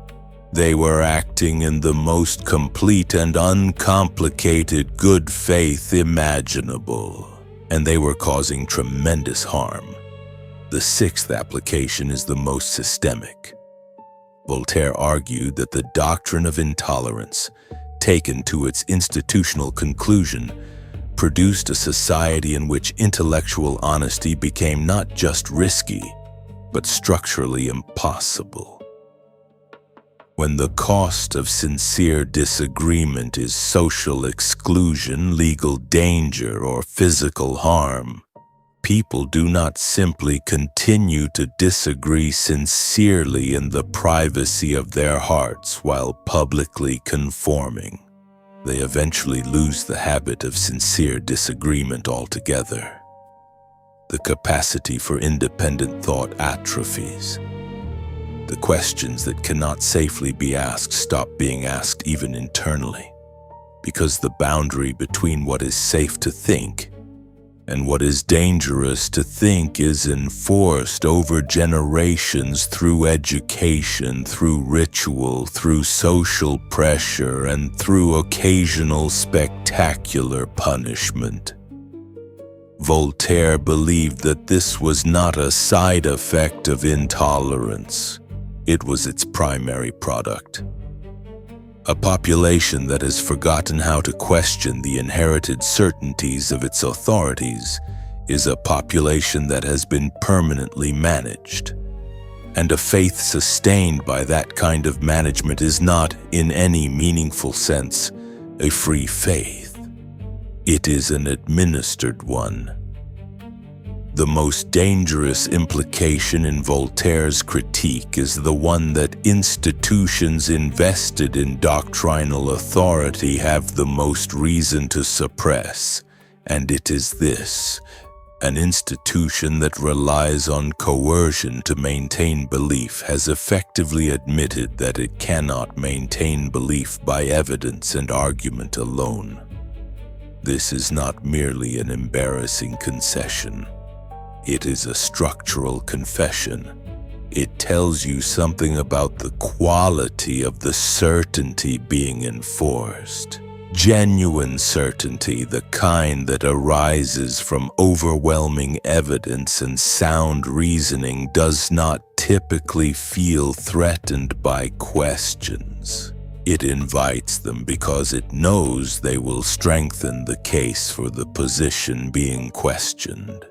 They were acting in the most complete and uncomplicated good faith imaginable, and they were causing tremendous harm. The sixth application is the most systemic. Voltaire argued that the doctrine of intolerance, taken to its institutional conclusion, produced a society in which intellectual honesty became not just risky, but structurally impossible. When the cost of sincere disagreement is social exclusion, legal danger, or physical harm, people do not simply continue to disagree sincerely in the privacy of their hearts while publicly conforming. They eventually lose the habit of sincere disagreement altogether. The capacity for independent thought atrophies. The questions that cannot safely be asked stop being asked even internally, because the boundary between what is safe to think and what is dangerous to think is enforced over generations through education, through ritual, through social pressure, and through occasional spectacular punishment. Voltaire believed that this was not a side effect of intolerance. It was its primary product. A population that has forgotten how to question the inherited certainties of its authorities is a population that has been permanently managed. And a faith sustained by that kind of management is not, in any meaningful sense, a free faith. It is an administered one. The most dangerous implication in Voltaire's critique is the one that institutions invested in doctrinal authority have the most reason to suppress, and it is this: an institution that relies on coercion to maintain belief has effectively admitted that it cannot maintain belief by evidence and argument alone. This is not merely an embarrassing concession. It is a structural confession. It tells you something about the quality of the certainty being enforced. Genuine certainty, the kind that arises from overwhelming evidence and sound reasoning, does not typically feel threatened by questions. It invites them because it knows they will strengthen the case for the position being questioned.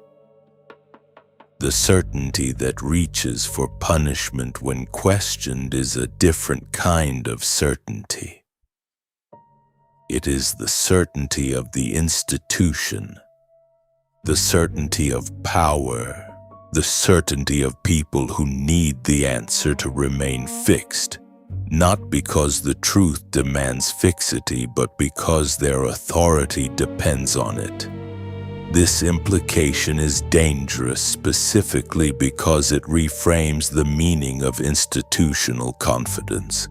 The certainty that reaches for punishment when questioned is a different kind of certainty. It is the certainty of the institution, the certainty of power, the certainty of people who need the answer to remain fixed, not because the truth demands fixity, but because their authority depends on it. This implication is dangerous specifically because it reframes the meaning of institutional confidence.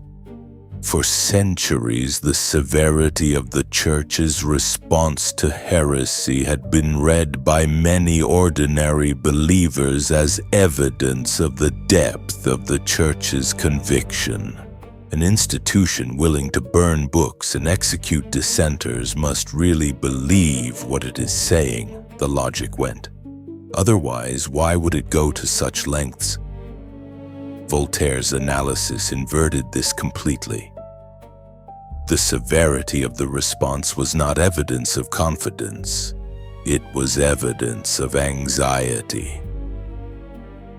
For centuries, the severity of the Church's response to heresy had been read by many ordinary believers as evidence of the depth of the Church's conviction. An institution willing to burn books and execute dissenters must really believe what it is saying, the logic went. Otherwise, why would it go to such lengths? Voltaire's analysis inverted this completely. The severity of the response was not evidence of confidence. It was evidence of anxiety.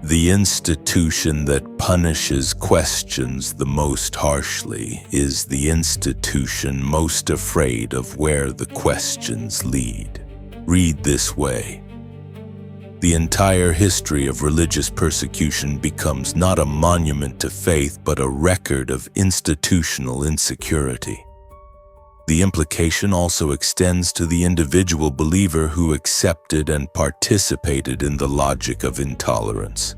The institution that punishes questions the most harshly is the institution most afraid of where the questions lead. Read this way: the entire history of religious persecution becomes not a monument to faith, but a record of institutional insecurity. The implication also extends to the individual believer who accepted and participated in the logic of intolerance.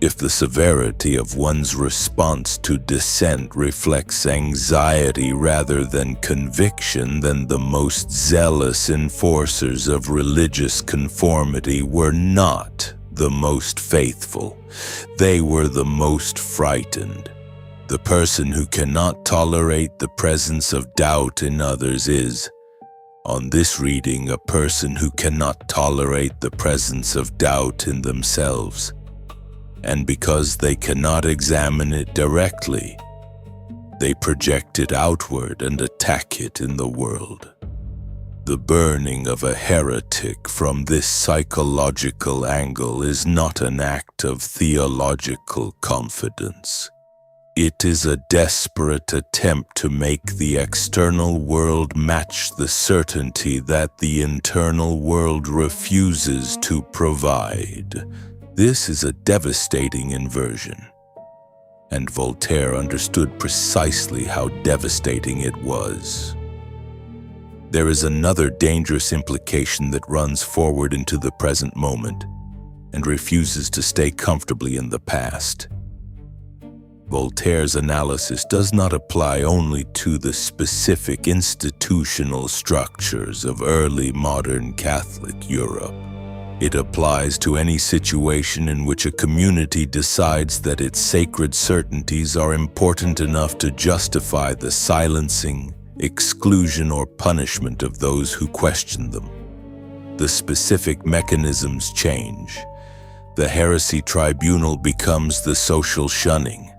If the severity of one's response to dissent reflects anxiety rather than conviction, then the most zealous enforcers of religious conformity were not the most faithful. They were the most frightened. The person who cannot tolerate the presence of doubt in others is, on this reading, a person who cannot tolerate the presence of doubt in themselves. And because they cannot examine it directly, they project it outward and attack it in the world. The burning of a heretic from this psychological angle is not an act of theological confidence. It is a desperate attempt to make the external world match the certainty that the internal world refuses to provide. This is a devastating inversion, and Voltaire understood precisely how devastating it was. There is another dangerous implication that runs forward into the present moment and refuses to stay comfortably in the past. Voltaire's analysis does not apply only to the specific institutional structures of early modern Catholic Europe. It applies to any situation in which a community decides that its sacred certainties are important enough to justify the silencing, exclusion, or punishment of those who question them. The specific mechanisms change. The heresy tribunal becomes the social shunning.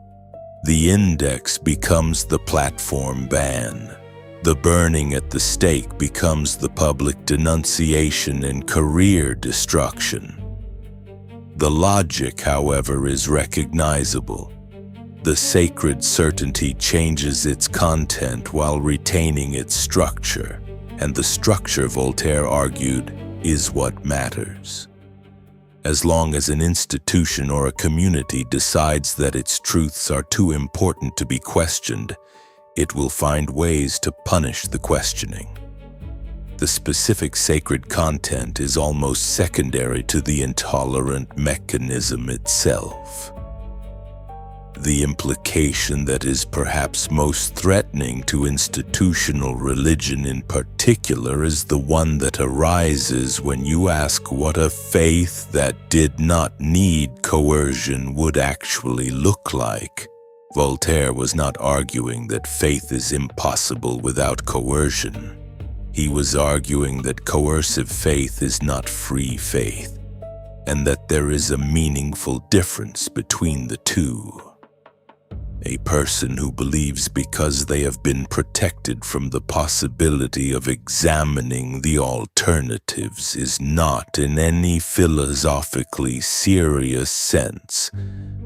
The index becomes the platform ban. The burning at the stake becomes the public denunciation and career destruction. The logic, however, is recognizable. The sacred certainty changes its content while retaining its structure, and the structure, Voltaire argued, is what matters. As long as an institution or a community decides that its truths are too important to be questioned, it will find ways to punish the questioning. The specific sacred content is almost secondary to the intolerant mechanism itself. The implication that is perhaps most threatening to institutional religion in particular is the one that arises when you ask what a faith that did not need coercion would actually look like. Voltaire was not arguing that faith is impossible without coercion. He was arguing that coercive faith is not free faith, and that there is a meaningful difference between the two. A person who believes because they have been protected from the possibility of examining the alternatives is not, in any philosophically serious sense,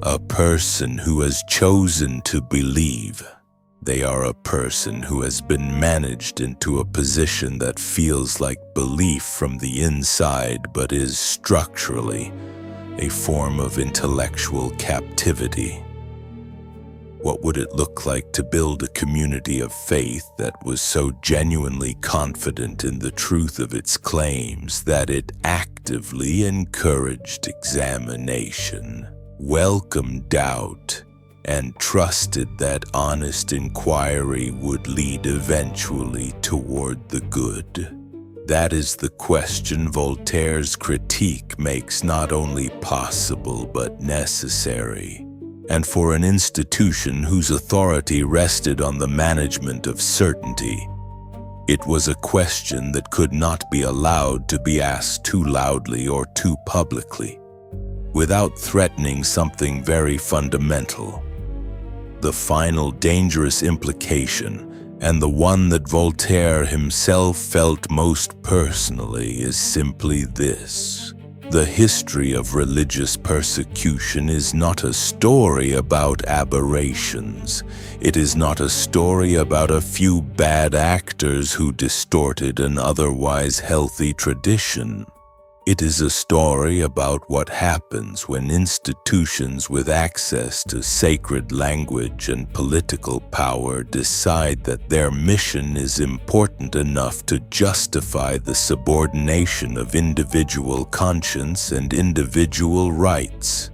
a person who has chosen to believe. They are a person who has been managed into a position that feels like belief from the inside but is structurally a form of intellectual captivity. What would it look like to build a community of faith that was so genuinely confident in the truth of its claims that it actively encouraged examination, welcomed doubt, and trusted that honest inquiry would lead eventually toward the good? That is the question Voltaire's critique makes not only possible but necessary. And for an institution whose authority rested on the management of certainty, it was a question that could not be allowed to be asked too loudly or too publicly, without threatening something very fundamental. The final dangerous implication, and the one that Voltaire himself felt most personally, is simply this. The history of religious persecution is not a story about aberrations. It is not a story about a few bad actors who distorted an otherwise healthy tradition. It is a story about what happens when institutions with access to sacred language and political power decide that their mission is important enough to justify the subordination of individual conscience and individual rights.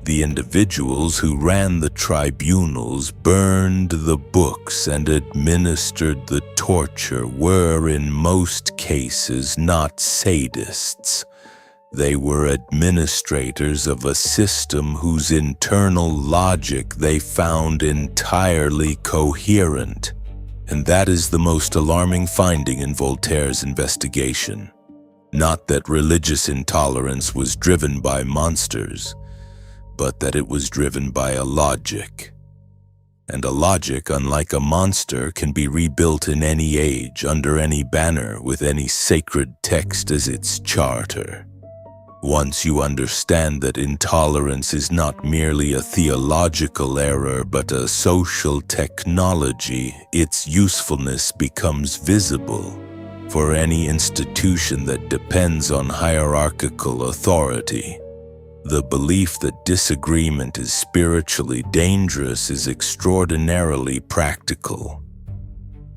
The individuals who ran the tribunals, burned the books, and administered the torture were in most cases not sadists. They were administrators of a system whose internal logic they found entirely coherent. And that is the most alarming finding in Voltaire's investigation. Not that religious intolerance was driven by monsters, but that it was driven by a logic. And a logic, unlike a monster, can be rebuilt in any age, under any banner, with any sacred text as its charter. Once you understand that intolerance is not merely a theological error but a social technology, its usefulness becomes visible. For any institution that depends on hierarchical authority, the belief that disagreement is spiritually dangerous is extraordinarily practical.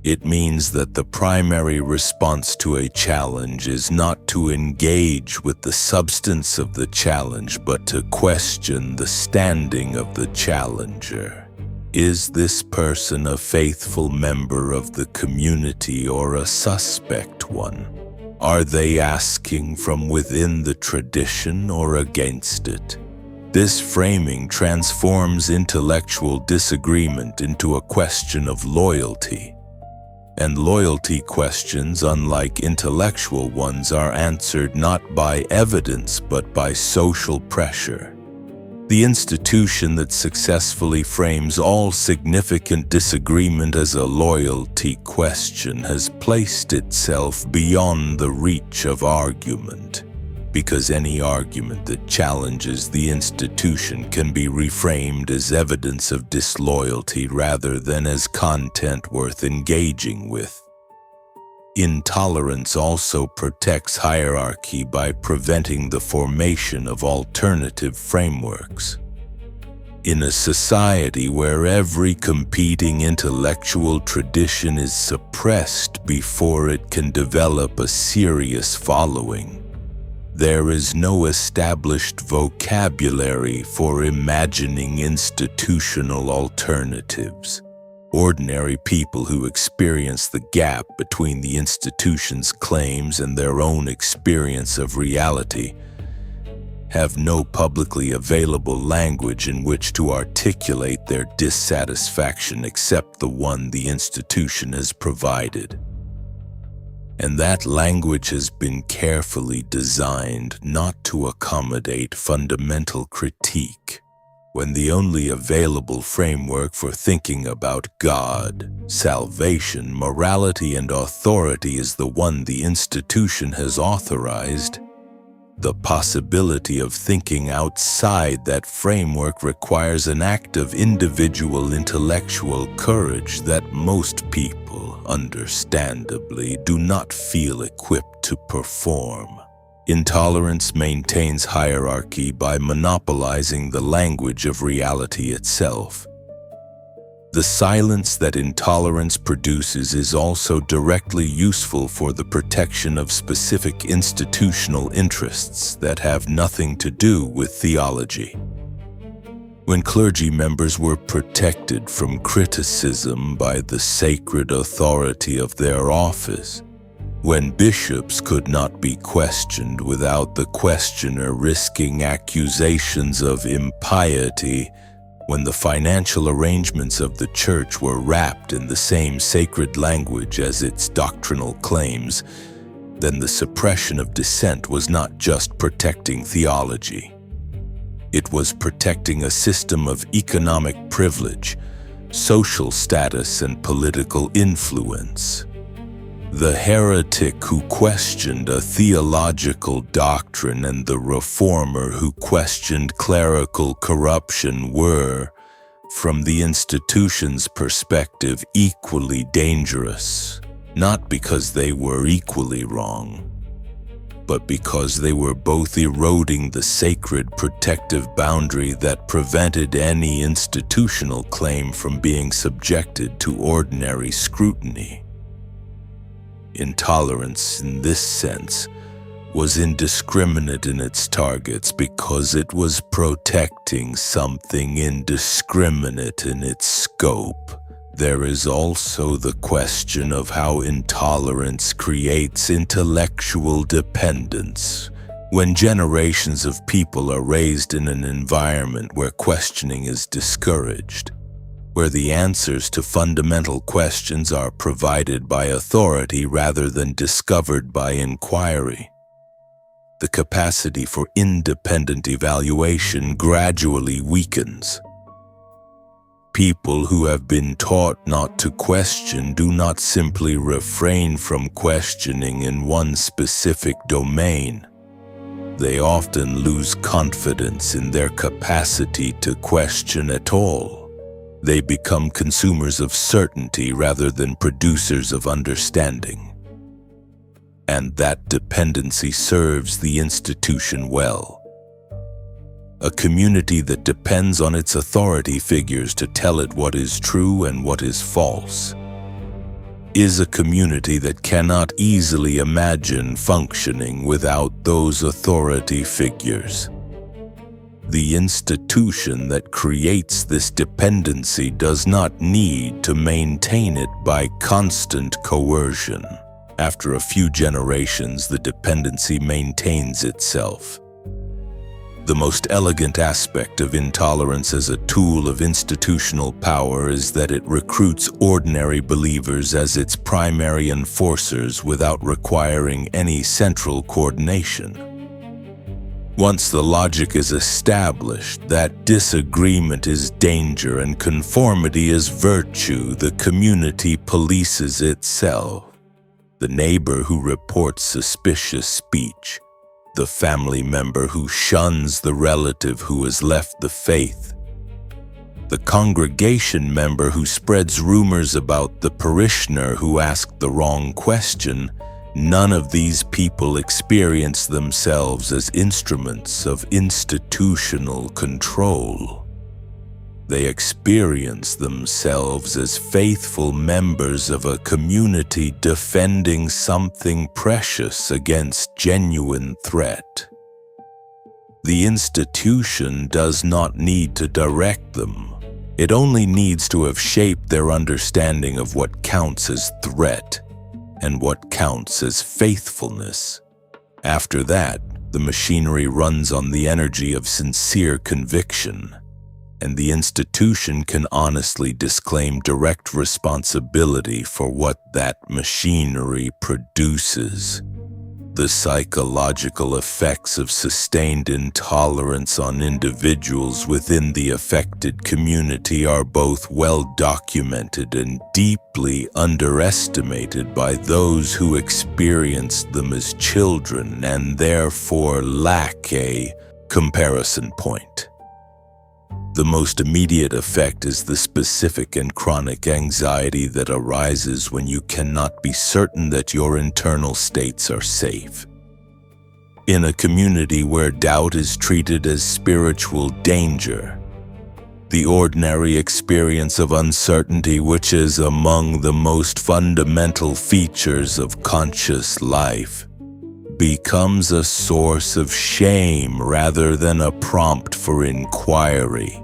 It means that the primary response to a challenge is not to engage with the substance of the challenge, but to question the standing of the challenger. Is this person a faithful member of the community or a suspect one? Are they asking from within the tradition or against it? This framing transforms intellectual disagreement into a question of loyalty. And loyalty questions, unlike intellectual ones, are answered not by evidence but by social pressure. The institution that successfully frames all significant disagreement as a loyalty question has placed itself beyond the reach of argument, because any argument that challenges the institution can be reframed as evidence of disloyalty rather than as content worth engaging with. Intolerance also protects hierarchy by preventing the formation of alternative frameworks. In a society where every competing intellectual tradition is suppressed before it can develop a serious following, there is no established vocabulary for imagining institutional alternatives. Ordinary people who experience the gap between the institution's claims and their own experience of reality have no publicly available language in which to articulate their dissatisfaction except the one the institution has provided. And that language has been carefully designed not to accommodate fundamental critique, when the only available framework for thinking about God, salvation, morality, and authority is the one the institution has authorized. The possibility of thinking outside that framework requires an act of individual intellectual courage that most people, understandably, do not feel equipped to perform. Intolerance maintains hierarchy by monopolizing the language of reality itself. The silence that intolerance produces is also directly useful for the protection of specific institutional interests that have nothing to do with theology. When clergy members were protected from criticism by the sacred authority of their office, when bishops could not be questioned without the questioner risking accusations of impiety, when the financial arrangements of the Church were wrapped in the same sacred language as its doctrinal claims, then the suppression of dissent was not just protecting theology. It was protecting a system of economic privilege, social status, and political influence. The heretic who questioned a theological doctrine and the reformer who questioned clerical corruption were, from the institution's perspective, equally dangerous, not because they were equally wrong, but because they were both eroding the sacred protective boundary that prevented any institutional claim from being subjected to ordinary scrutiny. Intolerance, in this sense, was indiscriminate in its targets because it was protecting something indiscriminate in its scope. There is also the question of how intolerance creates intellectual dependence. When generations of people are raised in an environment where questioning is discouraged, where the answers to fundamental questions are provided by authority rather than discovered by inquiry, the capacity for independent evaluation gradually weakens. People who have been taught not to question do not simply refrain from questioning in one specific domain. They often lose confidence in their capacity to question at all. They become consumers of certainty rather than producers of understanding. And that dependency serves the institution well. A community that depends on its authority figures to tell it what is true and what is false is a community that cannot easily imagine functioning without those authority figures. The institution that creates this dependency does not need to maintain it by constant coercion. After a few generations, the dependency maintains itself. The most elegant aspect of intolerance as a tool of institutional power is that it recruits ordinary believers as its primary enforcers without requiring any central coordination. Once the logic is established that disagreement is danger and conformity is virtue, the community polices itself. The neighbor who reports suspicious speech, the family member who shuns the relative who has left the faith, the congregation member who spreads rumors about the parishioner who asked the wrong question, none of these people experience themselves as instruments of institutional control. They experience themselves as faithful members of a community defending something precious against genuine threat. The institution does not need to direct them. It only needs to have shaped their understanding of what counts as threat and what counts as faithfulness. After that, the machinery runs on the energy of sincere conviction, and the institution can honestly disclaim direct responsibility for what that machinery produces. The psychological effects of sustained intolerance on individuals within the affected community are both well documented and deeply underestimated by those who experienced them as children and therefore lack a comparison point. The most immediate effect is the specific and chronic anxiety that arises when you cannot be certain that your internal states are safe. In a community where doubt is treated as spiritual danger, the ordinary experience of uncertainty, which is among the most fundamental features of conscious life, becomes a source of shame rather than a prompt for inquiry.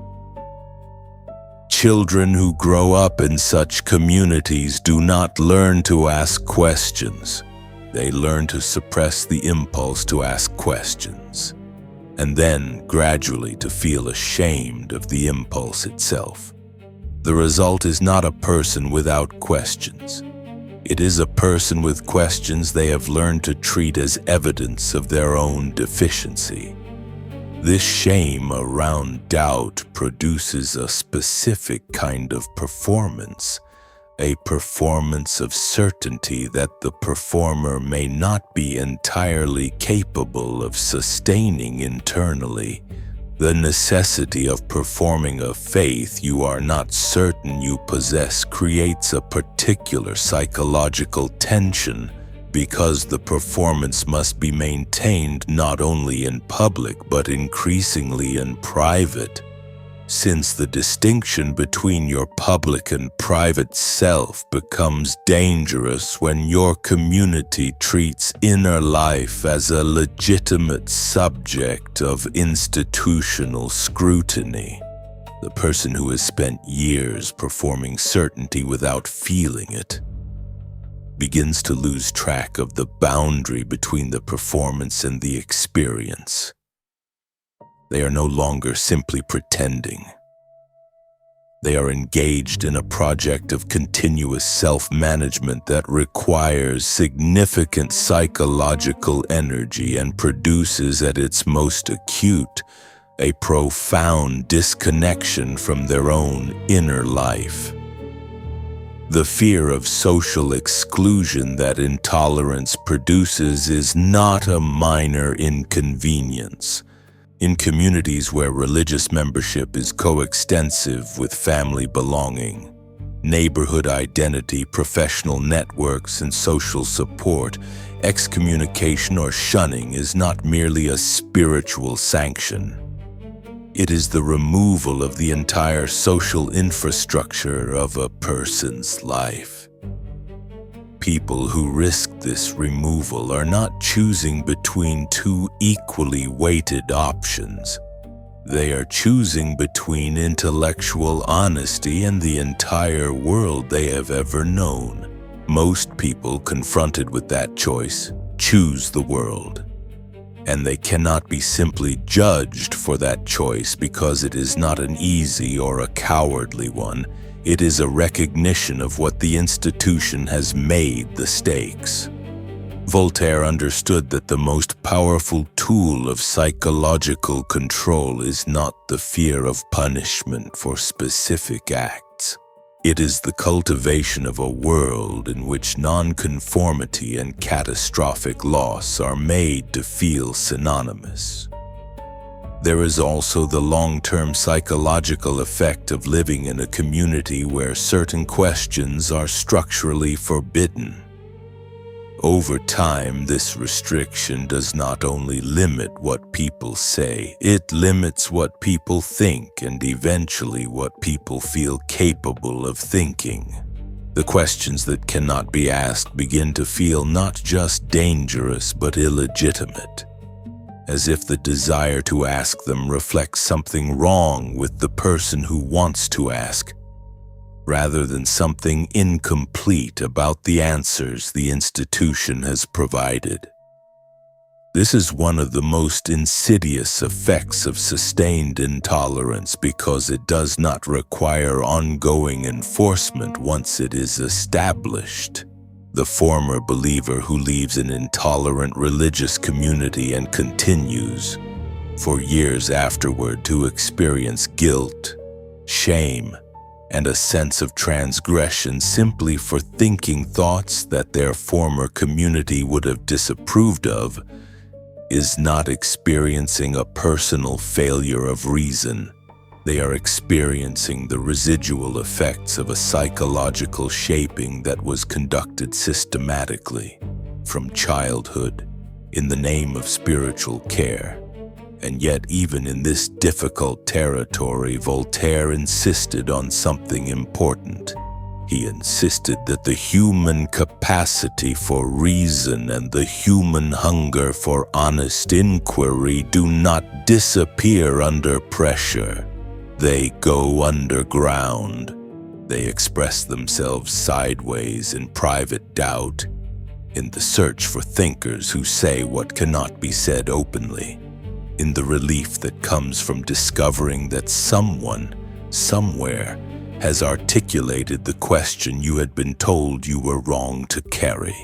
Children who grow up in such communities do not learn to ask questions. They learn to suppress the impulse to ask questions, and then gradually to feel ashamed of the impulse itself. The result is not a person without questions. It is a person with questions they have learned to treat as evidence of their own deficiency. This shame around doubt produces a specific kind of performance, a performance of certainty that the performer may not be entirely capable of sustaining internally. The necessity of performing a faith you are not certain you possess creates a particular psychological tension, because the performance must be maintained not only in public but increasingly in private. Since the distinction between your public and private self becomes dangerous when your community treats inner life as a legitimate subject of institutional scrutiny. The person who has spent years performing certainty without feeling it begins to lose track of the boundary between the performance and the experience. They are no longer simply pretending. They are engaged in a project of continuous self-management that requires significant psychological energy and produces at its most acute a profound disconnection from their own inner life. The fear of social exclusion that intolerance produces is not a minor inconvenience. In communities where religious membership is coextensive with family belonging, neighborhood identity, professional networks, and social support, excommunication or shunning is not merely a spiritual sanction. It is the removal of the entire social infrastructure of a person's life. People who risk this removal are not choosing between two equally weighted options. They are choosing between intellectual honesty and the entire world they have ever known. Most people confronted with that choice choose the world, and they cannot be simply judged for that choice because it is not an easy or a cowardly one. It is a recognition of what the institution has made the stakes. Voltaire understood that the most powerful tool of psychological control is not the fear of punishment for specific acts. It is the cultivation of a world in which nonconformity and catastrophic loss are made to feel synonymous. There is also the long-term psychological effect of living in a community where certain questions are structurally forbidden. Over time, this restriction does not only limit what people say, it limits what people think and eventually what people feel capable of thinking. The questions that cannot be asked begin to feel not just dangerous but illegitimate, as if the desire to ask them reflects something wrong with the person who wants to ask, rather than something incomplete about the answers the institution has provided. This is one of the most insidious effects of sustained intolerance because it does not require ongoing enforcement once it is established. The former believer who leaves an intolerant religious community and continues, for years afterward, to experience guilt, shame, and a sense of transgression simply for thinking thoughts that their former community would have disapproved of, is not experiencing a personal failure of reason. They are experiencing the residual effects of a psychological shaping that was conducted systematically from childhood in the name of spiritual care. And yet, even in this difficult territory, Voltaire insisted on something important. He insisted that the human capacity for reason and the human hunger for honest inquiry do not disappear under pressure. They go underground. They express themselves sideways in private doubt, in the search for thinkers who say what cannot be said openly, in the relief that comes from discovering that someone, somewhere, has articulated the question you had been told you were wrong to carry.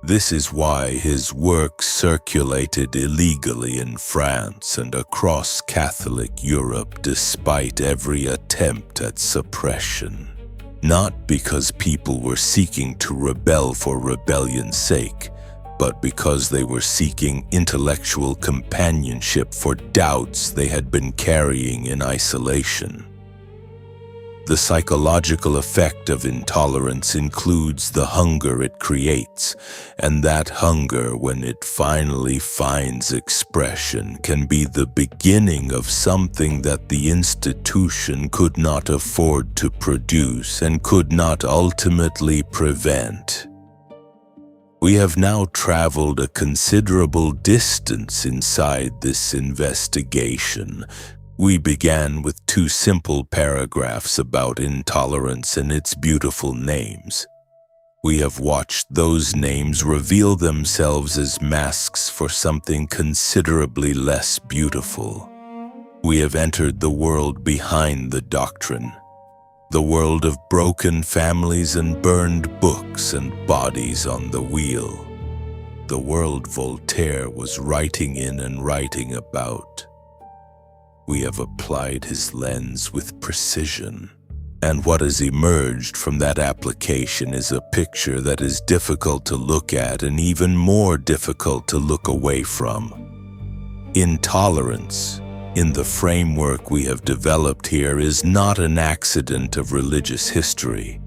This is why his work circulated illegally in France and across Catholic Europe despite every attempt at suppression. Not because people were seeking to rebel for rebellion's sake, but because they were seeking intellectual companionship for doubts they had been carrying in isolation. The psychological effect of intolerance includes the hunger it creates, and that hunger, when it finally finds expression, can be the beginning of something that the institution could not afford to produce and could not ultimately prevent. We have now traveled a considerable distance inside this investigation. We began with 2 simple paragraphs about intolerance and its beautiful names. We have watched those names reveal themselves as masks for something considerably less beautiful. We have entered the world behind the doctrine, the world of broken families and burned books and bodies on the wheel, the world Voltaire was writing in and writing about. We have applied his lens with precision, And what has emerged from that application is a picture that is difficult to look at and even more difficult to look away from. Intolerance, in the framework we have developed here, is not an accident of religious history.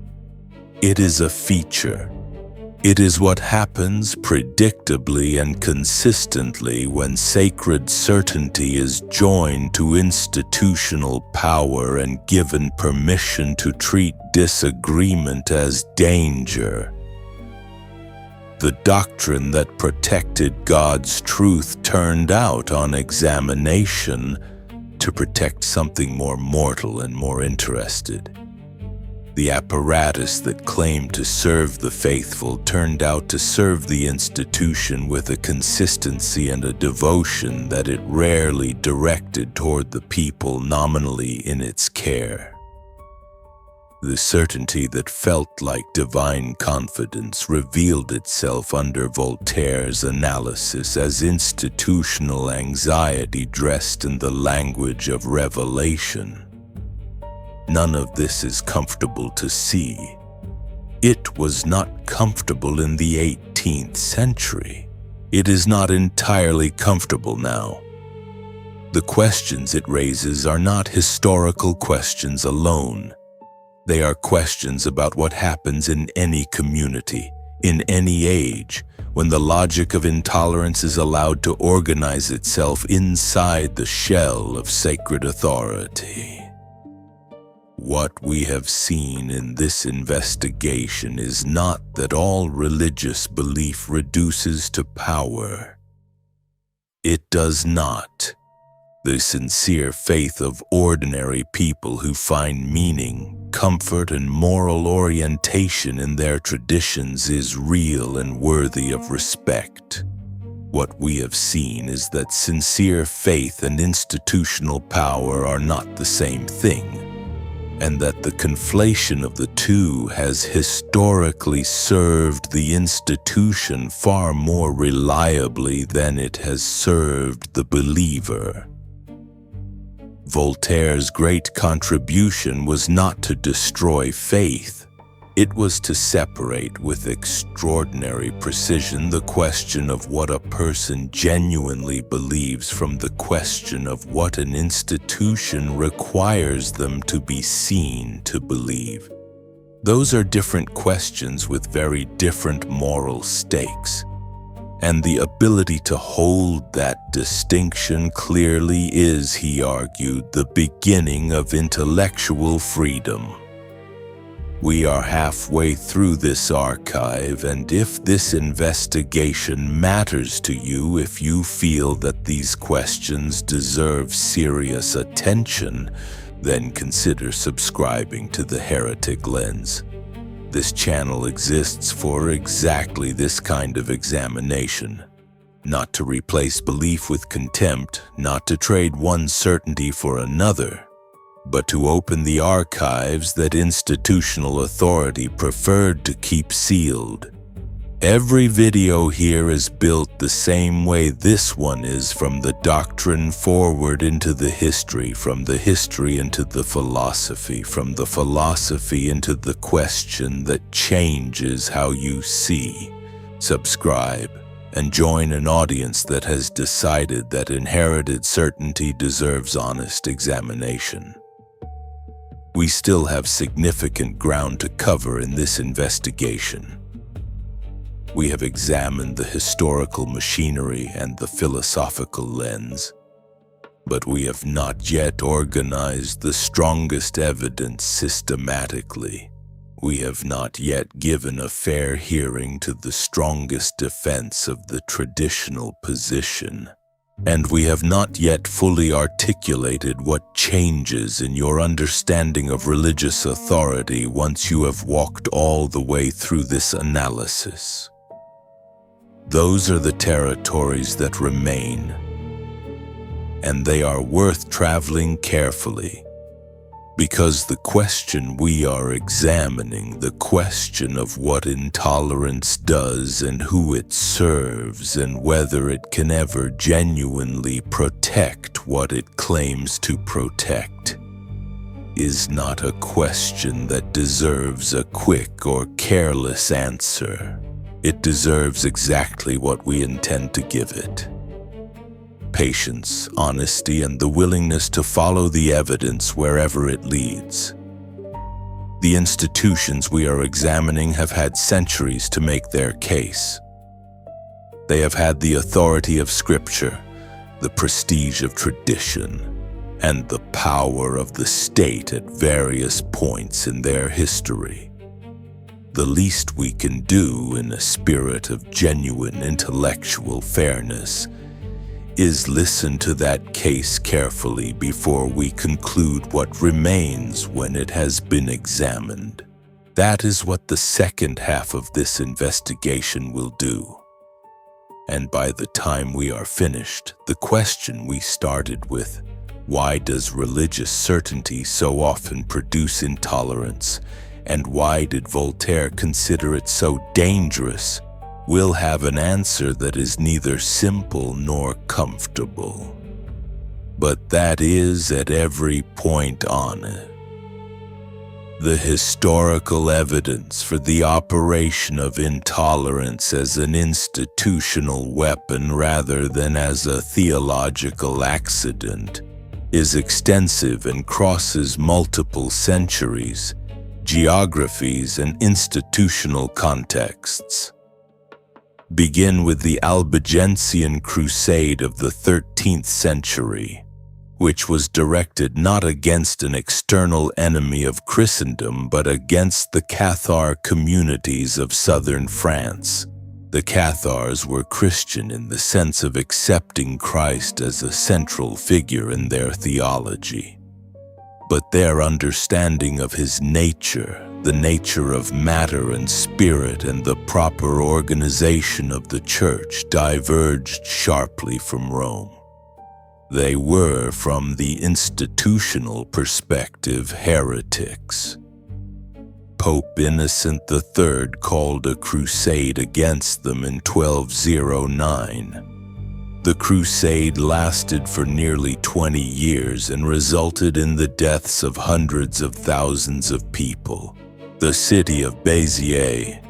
It is a feature. It is what happens predictably and consistently when sacred certainty is joined to institutional power and given permission to treat disagreement as danger. The doctrine that protected God's truth turned out on examination to protect something more mortal and more interested. The apparatus that claimed to serve the faithful turned out to serve the institution with a consistency and a devotion that it rarely directed toward the people nominally in its care. The certainty that felt like divine confidence revealed itself under Voltaire's analysis as institutional anxiety dressed in the language of revelation. None of this is comfortable to see. It was not comfortable in the 18th century. It is not entirely comfortable now. The questions it raises are not historical questions alone. They are questions about what happens in any community, in any age, when the logic of intolerance is allowed to organize itself inside the shell of sacred authority. What we have seen in this investigation is not that all religious belief reduces to power. It does not. The sincere faith of ordinary people who find meaning, comfort, and moral orientation in their traditions is real and worthy of respect. What we have seen is that sincere faith and institutional power are not the same thing, and that the conflation of the two has historically served the institution far more reliably than it has served the believer. Voltaire's great contribution was not to destroy faith. It was to separate with extraordinary precision the question of what a person genuinely believes from the question of what an institution requires them to be seen to believe. Those are different questions with very different moral stakes, and the ability to hold that distinction clearly is, he argued, the beginning of intellectual freedom. We are halfway through this archive, and if this investigation matters to you, if you feel that these questions deserve serious attention, then consider subscribing to the Heretic Lens. This channel exists for exactly this kind of examination. Not to replace belief with contempt, not to trade one certainty for another, but to open the archives that institutional authority preferred to keep sealed. Every video here is built the same way this one is, from the doctrine forward into the history, from the history into the philosophy, from the philosophy into the question that changes how you see. Subscribe and join an audience that has decided that inherited certainty deserves honest examination. We still have significant ground to cover in this investigation. We have examined the historical machinery and the philosophical lens, but we have not yet organized the strongest evidence systematically. We have not yet given a fair hearing to the strongest defense of the traditional position. And we have not yet fully articulated what changes in your understanding of religious authority once you have walked all the way through this analysis. Those are the territories that remain, and they are worth traveling carefully, because the question we are examining, the question of what intolerance does and who it serves and whether it can ever genuinely protect what it claims to protect, is not a question that deserves a quick or careless answer. It deserves exactly what we intend to give it: patience, honesty, and the willingness to follow the evidence wherever it leads. The institutions we are examining have had centuries to make their case. They have had the authority of Scripture, the prestige of tradition, and the power of the state at various points in their history. The least we can do in a spirit of genuine intellectual fairness is listen to that case carefully before we conclude what remains when it has been examined. That is what the second half of this investigation will do. And by the time we are finished, the question we started with, why does religious certainty so often produce intolerance, and why did Voltaire consider it so dangerous, will have an answer that is neither simple nor comfortable. But that is at every point on it. The historical evidence for the operation of intolerance as an institutional weapon rather than as a theological accident is extensive and crosses multiple centuries, geographies, and institutional contexts. Begin with the Albigensian Crusade of the 13th century, which was directed not against an external enemy of Christendom but against the Cathar communities of southern France. The Cathars were Christian in the sense of accepting Christ as a central figure in their theology. But their understanding of his nature, the nature of matter and spirit, and the proper organization of the Church diverged sharply from Rome. They were, from the institutional perspective, heretics. Pope Innocent III called a crusade against them in 1209. The crusade lasted for nearly 20 years and resulted in the deaths of hundreds of thousands of people. The city of Béziers,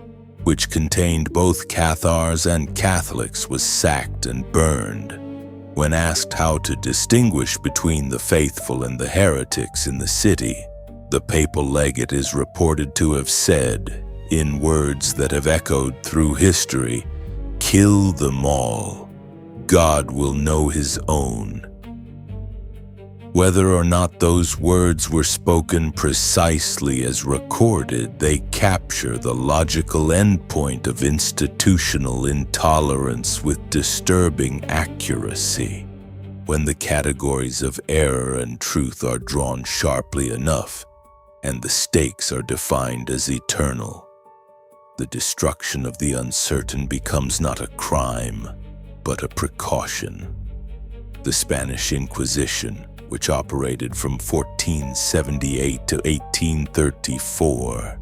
which contained both Cathars and Catholics, was sacked and burned. When asked how to distinguish between the faithful and the heretics in the city, the papal legate is reported to have said, in words that have echoed through history, "Kill them all. God will know his own." Whether or not those words were spoken precisely as recorded, they capture the logical endpoint of institutional intolerance with disturbing accuracy. When the categories of error and truth are drawn sharply enough, and the stakes are defined as eternal, the destruction of the uncertain becomes not a crime, but a precaution. The Spanish Inquisition, which operated from 1478 to 1834,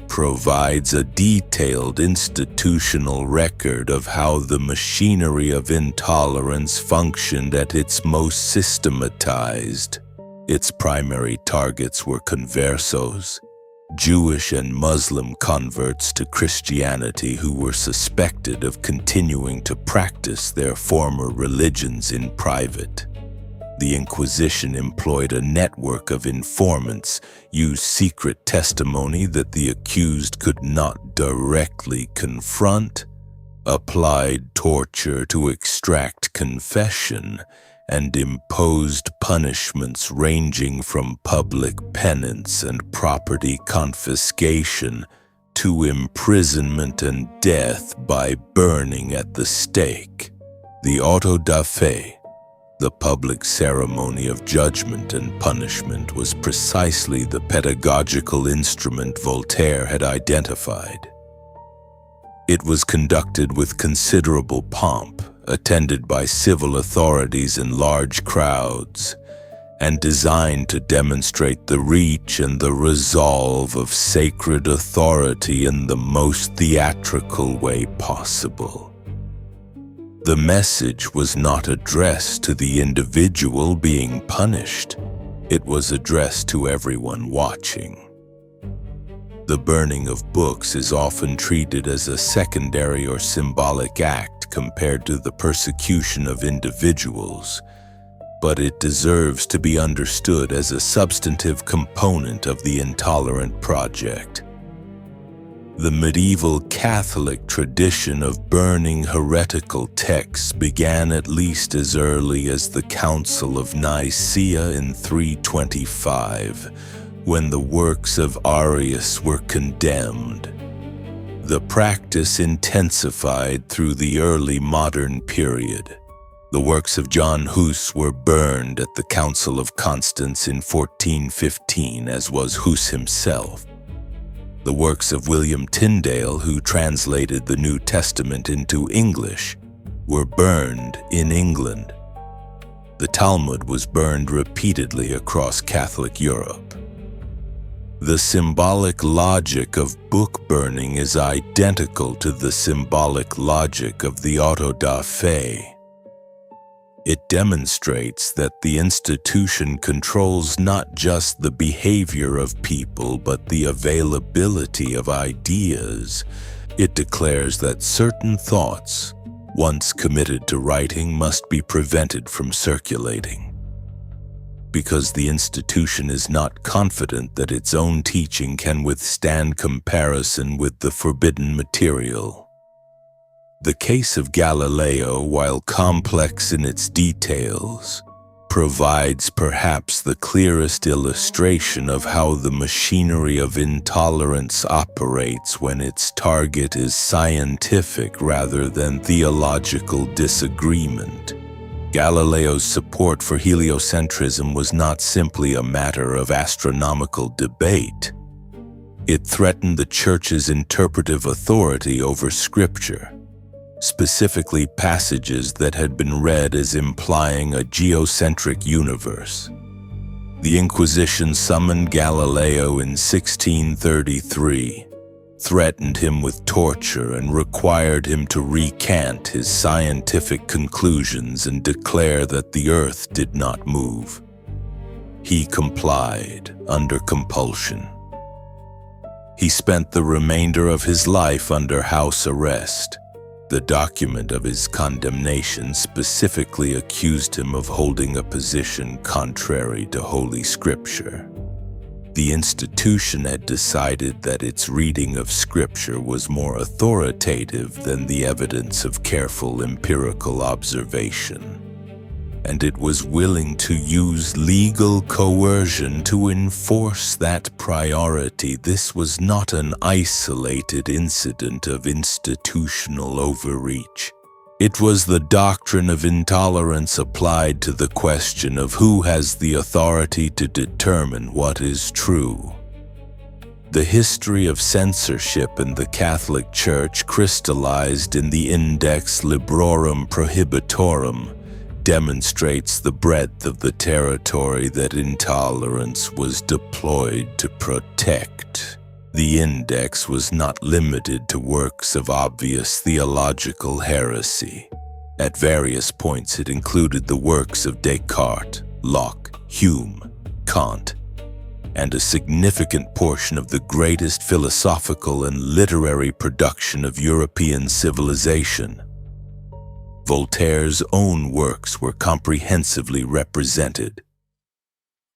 provides a detailed institutional record of how the machinery of intolerance functioned at its most systematized. Its primary targets were conversos, Jewish and Muslim converts to Christianity who were suspected of continuing to practice their former religions in private. The Inquisition employed a network of informants, used secret testimony that the accused could not directly confront, applied torture to extract confession, and imposed punishments ranging from public penance and property confiscation to imprisonment and death by burning at the stake. The auto da fe, the public ceremony of judgment and punishment, was precisely the pedagogical instrument Voltaire had identified. It was conducted with considerable pomp, attended by civil authorities in large crowds, and designed to demonstrate the reach and the resolve of sacred authority in the most theatrical way possible. The message was not addressed to the individual being punished. It was addressed to everyone watching. The burning of books is often treated as a secondary or symbolic act compared to the persecution of individuals, but it deserves to be understood as a substantive component of the intolerant project. The medieval Catholic tradition of burning heretical texts began at least as early as the Council of Nicaea in 325, when the works of Arius were condemned. The practice intensified through the early modern period. The works of John Hus were burned at the Council of Constance in 1415, as was Hus himself. The works of William Tyndale, who translated the New Testament into English, were burned in England. The Talmud was burned repeatedly across Catholic Europe. The symbolic logic of book burning is identical to the symbolic logic of the auto da fe. It demonstrates that the institution controls not just the behavior of people but the availability of ideas. It declares that certain thoughts, once committed to writing, must be prevented from circulating. Because the institution is not confident that its own teaching can withstand comparison with the forbidden material. The case of Galileo, while complex in its details, provides perhaps the clearest illustration of how the machinery of intolerance operates when its target is scientific rather than theological disagreement. Galileo's support for heliocentrism was not simply a matter of astronomical debate. It threatened the Church's interpretive authority over Scripture, specifically passages that had been read as implying a geocentric universe. The Inquisition summoned Galileo in 1633, threatened him with torture, and required him to recant his scientific conclusions and declare that the earth did not move. He complied under compulsion. He spent the remainder of his life under house arrest. The document of his condemnation specifically accused him of holding a position contrary to Holy Scripture. The institution had decided that its reading of Scripture was more authoritative than the evidence of careful empirical observation, and it was willing to use legal coercion to enforce that priority. This was not an isolated incident of institutional overreach. It was the doctrine of intolerance applied to the question of who has the authority to determine what is true. The history of censorship in the Catholic Church, crystallized in the Index Librorum Prohibitorum, demonstrates the breadth of the territory that intolerance was deployed to protect. The index was not limited to works of obvious theological heresy. At various points it included the works of Descartes, Locke, Hume, Kant, and a significant portion of the greatest philosophical and literary production of European civilization. Voltaire's own works were comprehensively represented.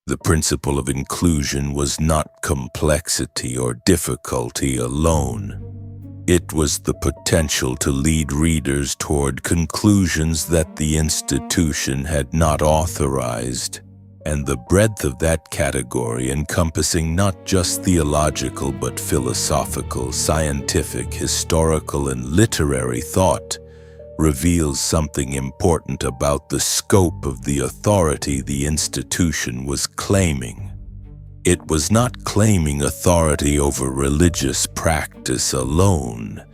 The principle of inclusion was not complexity or difficulty alone. It was the potential to lead readers toward conclusions that the institution had not authorized, and the breadth of that category, encompassing not just theological but philosophical, scientific, historical, and literary thought, reveals something important about the scope of the authority the institution was claiming. It was not claiming authority over religious practice alone.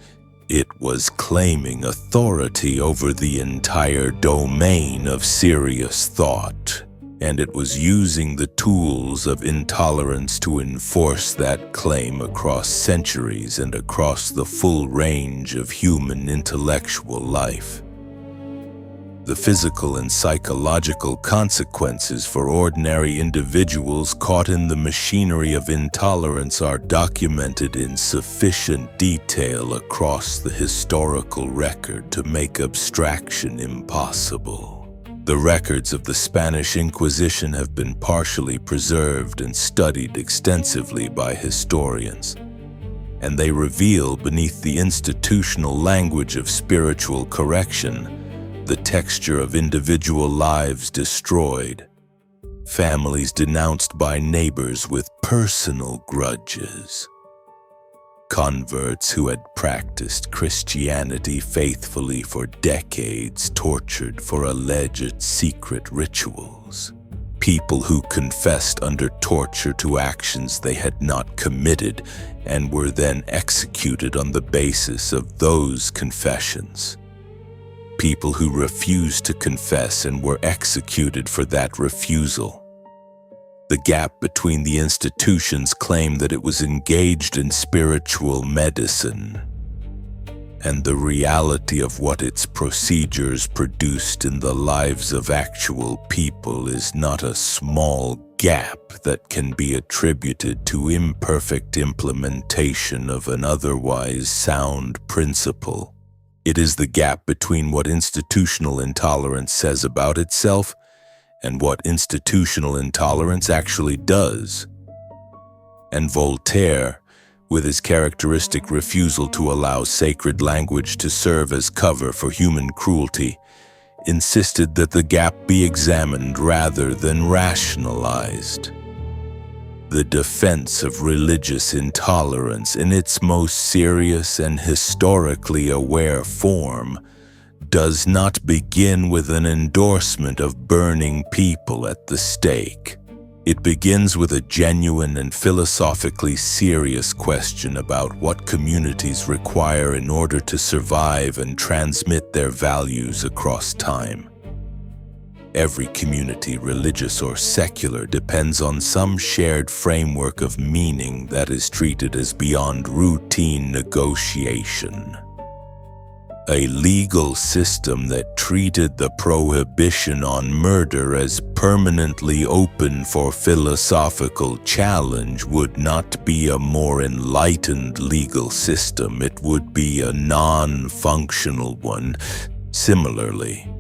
It was claiming authority over the entire domain of serious thought, and it was using the tools of intolerance to enforce that claim across centuries and across the full range of human intellectual life. The physical and psychological consequences for ordinary individuals caught in the machinery of intolerance are documented in sufficient detail across the historical record to make abstraction impossible. The records of the Spanish Inquisition have been partially preserved and studied extensively by historians, and they reveal beneath the institutional language of spiritual correction the texture of individual lives destroyed, families denounced by neighbors with personal grudges, converts who had practiced Christianity faithfully for decades tortured for alleged secret rituals, people who confessed under torture to actions they had not committed and were then executed on the basis of those confessions, people who refused to confess and were executed for that refusal. The gap between the institutions claimed that it was engaged in spiritual medicine, and the reality of what its procedures produced in the lives of actual people is not a small gap that can be attributed to imperfect implementation of an otherwise sound principle. It is the gap between what institutional intolerance says about itself and what institutional intolerance actually does. And Voltaire, with his characteristic refusal to allow sacred language to serve as cover for human cruelty, insisted that the gap be examined rather than rationalized. The defense of religious intolerance in its most serious and historically aware form does not begin with an endorsement of burning people at the stake. It begins with a genuine and philosophically serious question about what communities require in order to survive and transmit their values across time. Every community, religious or secular, depends on some shared framework of meaning that is treated as beyond routine negotiation. A legal system that treated the prohibition on murder as permanently open for philosophical challenge would not be a more enlightened legal system, it would be a non-functional one. Similarly,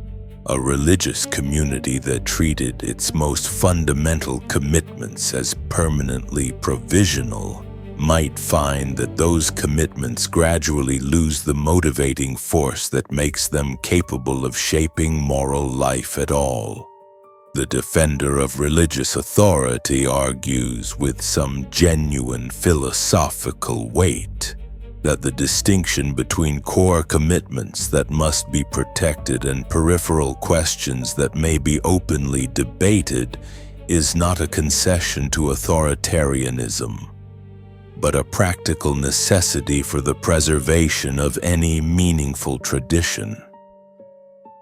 a religious community that treated its most fundamental commitments as permanently provisional might find that those commitments gradually lose the motivating force that makes them capable of shaping moral life at all. The defender of religious authority argues with some genuine philosophical weight that the distinction between core commitments that must be protected and peripheral questions that may be openly debated is not a concession to authoritarianism, but a practical necessity for the preservation of any meaningful tradition.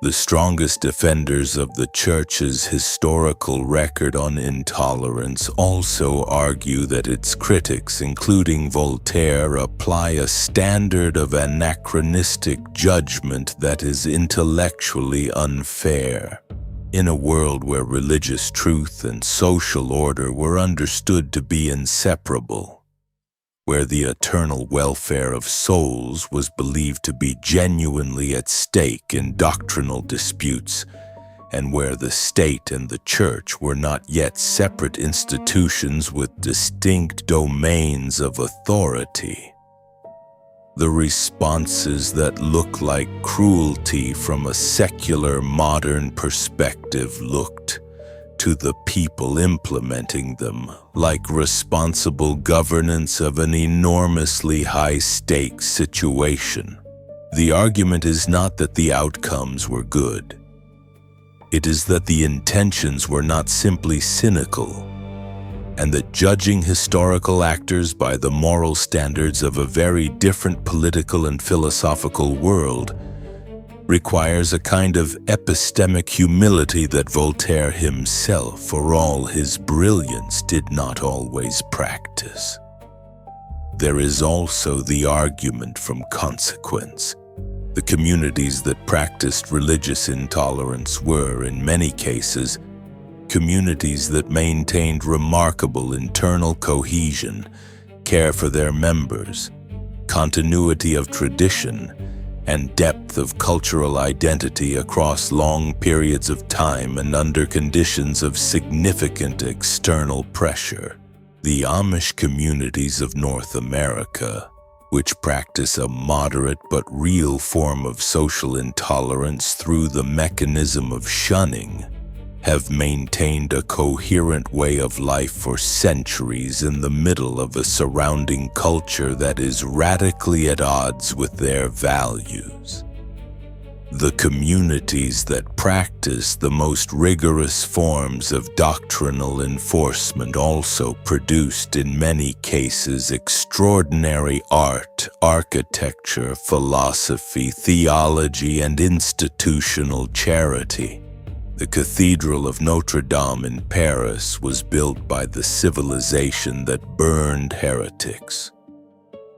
The strongest defenders of the Church's historical record on intolerance also argue that its critics, including Voltaire, apply a standard of anachronistic judgment that is intellectually unfair. In a world where religious truth and social order were understood to be inseparable, where the eternal welfare of souls was believed to be genuinely at stake in doctrinal disputes, and where the state and the church were not yet separate institutions with distinct domains of authority, the responses that look like cruelty from a secular modern perspective looked, to the people implementing them, like responsible governance of an enormously high-stakes situation. The argument is not that the outcomes were good. It is that the intentions were not simply cynical, and that judging historical actors by the moral standards of a very different political and philosophical world requires a kind of epistemic humility that Voltaire himself, for all his brilliance, did not always practice. There is also the argument from consequence. The communities that practiced religious intolerance were, in many cases, communities that maintained remarkable internal cohesion, care for their members, continuity of tradition, and depth of cultural identity across long periods of time and under conditions of significant external pressure. The Amish communities of North America, which practice a moderate but real form of social intolerance through the mechanism of shunning, have maintained a coherent way of life for centuries in the middle of a surrounding culture that is radically at odds with their values. The communities that practice the most rigorous forms of doctrinal enforcement also produced in many cases extraordinary art, architecture, philosophy, theology, and institutional charity. The Cathedral of Notre Dame in Paris was built by the civilization that burned heretics.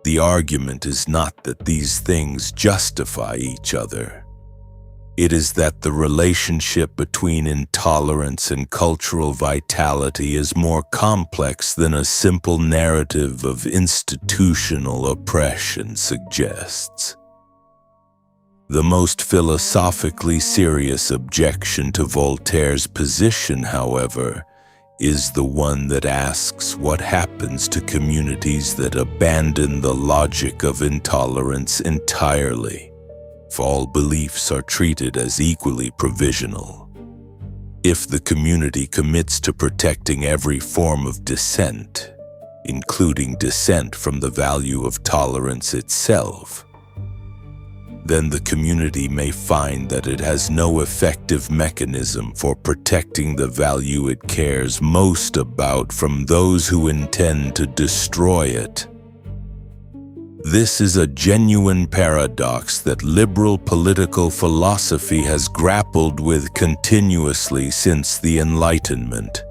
The argument is not that these things justify each other. It is that the relationship between intolerance and cultural vitality is more complex than a simple narrative of institutional oppression suggests. The most philosophically serious objection to Voltaire's position, however, is the one that asks what happens to communities that abandon the logic of intolerance entirely, if all beliefs are treated as equally provisional. If the community commits to protecting every form of dissent, including dissent from the value of tolerance itself, then the community may find that it has no effective mechanism for protecting the value it cares most about from those who intend to destroy it. This is a genuine paradox that liberal political philosophy has grappled with continuously since the Enlightenment.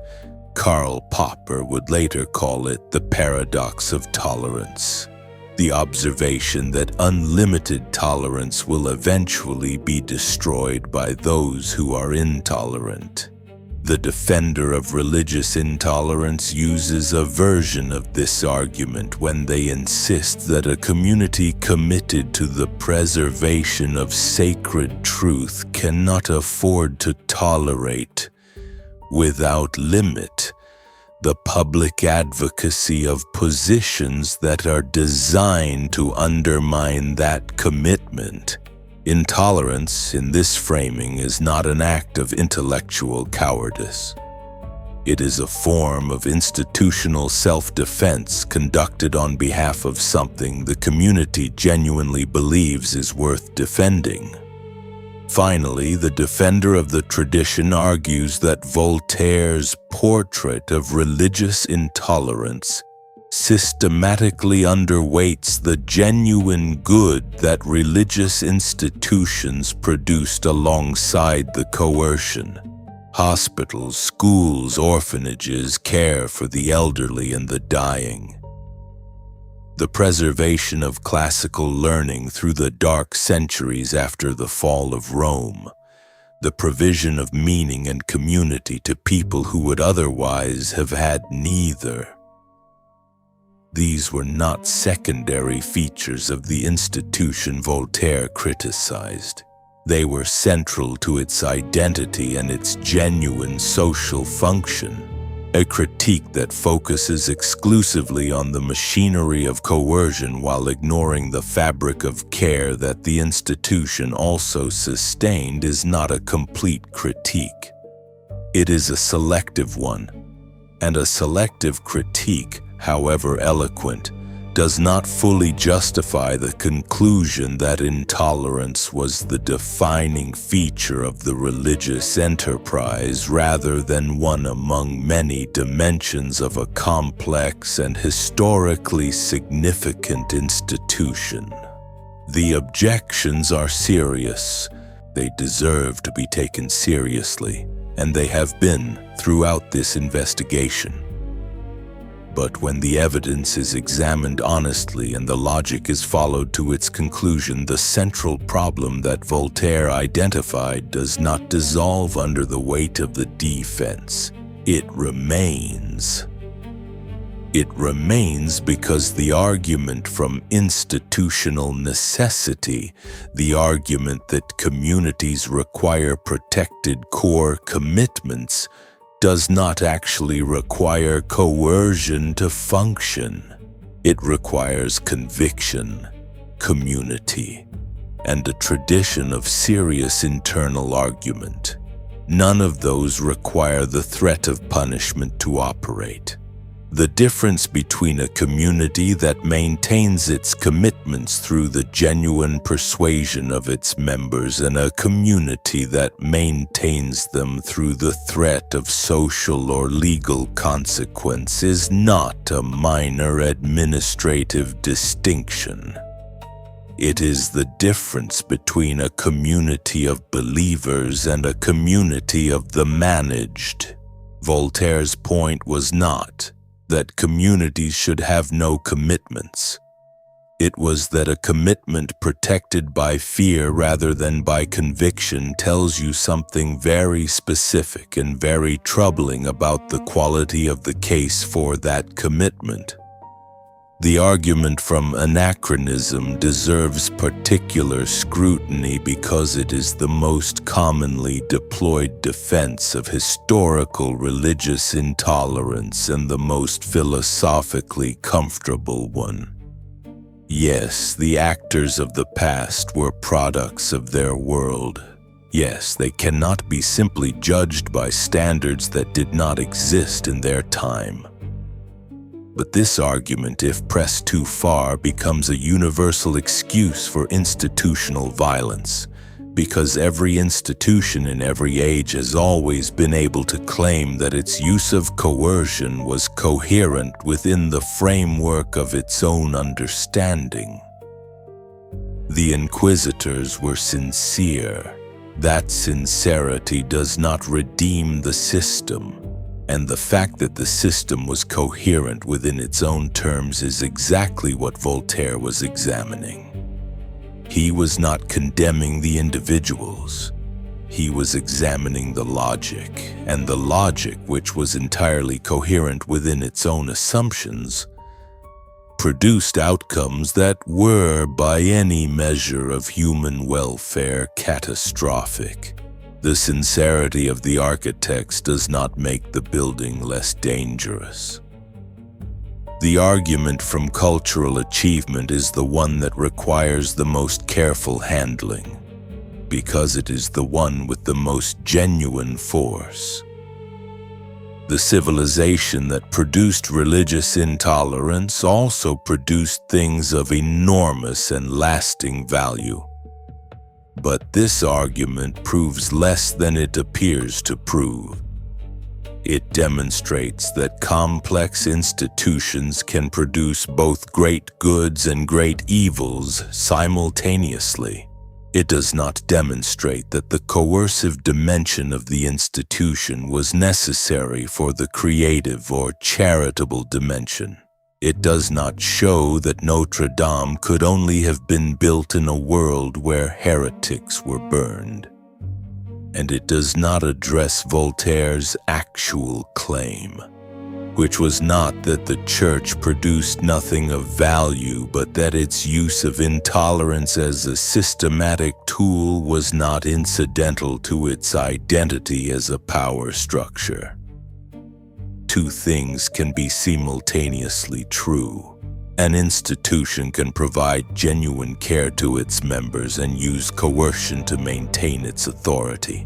Karl Popper would later call it the paradox of tolerance. The observation that unlimited tolerance will eventually be destroyed by those who are intolerant. The defender of religious intolerance uses a version of this argument when they insist that a community committed to the preservation of sacred truth cannot afford to tolerate, without limit, the public advocacy of positions that are designed to undermine that commitment. Intolerance, in this framing, is not an act of intellectual cowardice. It is a form of institutional self-defense conducted on behalf of something the community genuinely believes is worth defending. Finally, the defender of the tradition argues that Voltaire's portrait of religious intolerance systematically underweights the genuine good that religious institutions produced alongside the coercion. Hospitals, schools, orphanages care for the elderly and the dying. The preservation of classical learning through the dark centuries after the fall of Rome, the provision of meaning and community to people who would otherwise have had neither. These were not secondary features of the institution Voltaire criticized. They were central to its identity and its genuine social function. A critique that focuses exclusively on the machinery of coercion while ignoring the fabric of care that the institution also sustained is not a complete critique. It is a selective one, and a selective critique, however eloquent, does not fully justify the conclusion that intolerance was the defining feature of the religious enterprise rather than one among many dimensions of a complex and historically significant institution. The objections are serious. They deserve to be taken seriously, and they have been throughout this investigation. But when the evidence is examined honestly and the logic is followed to its conclusion, the central problem that Voltaire identified does not dissolve under the weight of the defense. It remains. It remains because the argument from institutional necessity, the argument that communities require protected core commitments, does not actually require coercion to function. It requires conviction, community, and a tradition of serious internal argument. None of those require the threat of punishment to operate. The difference between a community that maintains its commitments through the genuine persuasion of its members and a community that maintains them through the threat of social or legal consequence is not a minor administrative distinction. It is the difference between a community of believers and a community of the managed. Voltaire's point was not that communities should have no commitments. It was that a commitment protected by fear rather than by conviction tells you something very specific and very troubling about the quality of the case for that commitment. The argument from anachronism deserves particular scrutiny because it is the most commonly deployed defense of historical religious intolerance and the most philosophically comfortable one. Yes, the actors of the past were products of their world. Yes, they cannot be simply judged by standards that did not exist in their time. But this argument, if pressed too far, becomes a universal excuse for institutional violence, because every institution in every age has always been able to claim that its use of coercion was coherent within the framework of its own understanding. The inquisitors were sincere. That sincerity does not redeem the system. And the fact that the system was coherent within its own terms is exactly what Voltaire was examining. He was not condemning the individuals. He was examining the logic, and the logic, which was entirely coherent within its own assumptions, produced outcomes that were, by any measure of human welfare, catastrophic. The sincerity of the architects does not make the building less dangerous. The argument from cultural achievement is the one that requires the most careful handling, because it is the one with the most genuine force. The civilization that produced religious intolerance also produced things of enormous and lasting value. But this argument proves less than it appears to prove. It demonstrates that complex institutions can produce both great goods and great evils simultaneously. It does not demonstrate that the coercive dimension of the institution was necessary for the creative or charitable dimension. It does not show that Notre Dame could only have been built in a world where heretics were burned. And it does not address Voltaire's actual claim, which was not that the Church produced nothing of value, but that its use of intolerance as a systematic tool was not incidental to its identity as a power structure. Two things can be simultaneously true. An institution can provide genuine care to its members and use coercion to maintain its authority.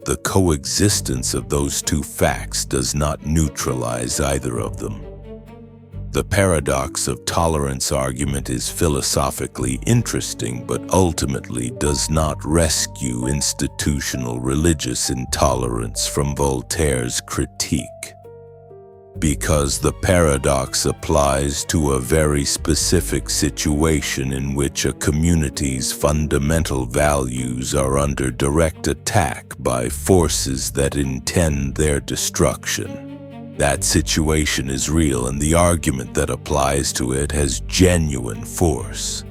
The coexistence of those two facts does not neutralize either of them. The paradox of tolerance argument is philosophically interesting, but ultimately does not rescue institutional religious intolerance from Voltaire's critique. Because the paradox applies to a very specific situation in which a community's fundamental values are under direct attack by forces that intend their destruction. That situation is real, and the argument that applies to it has genuine force.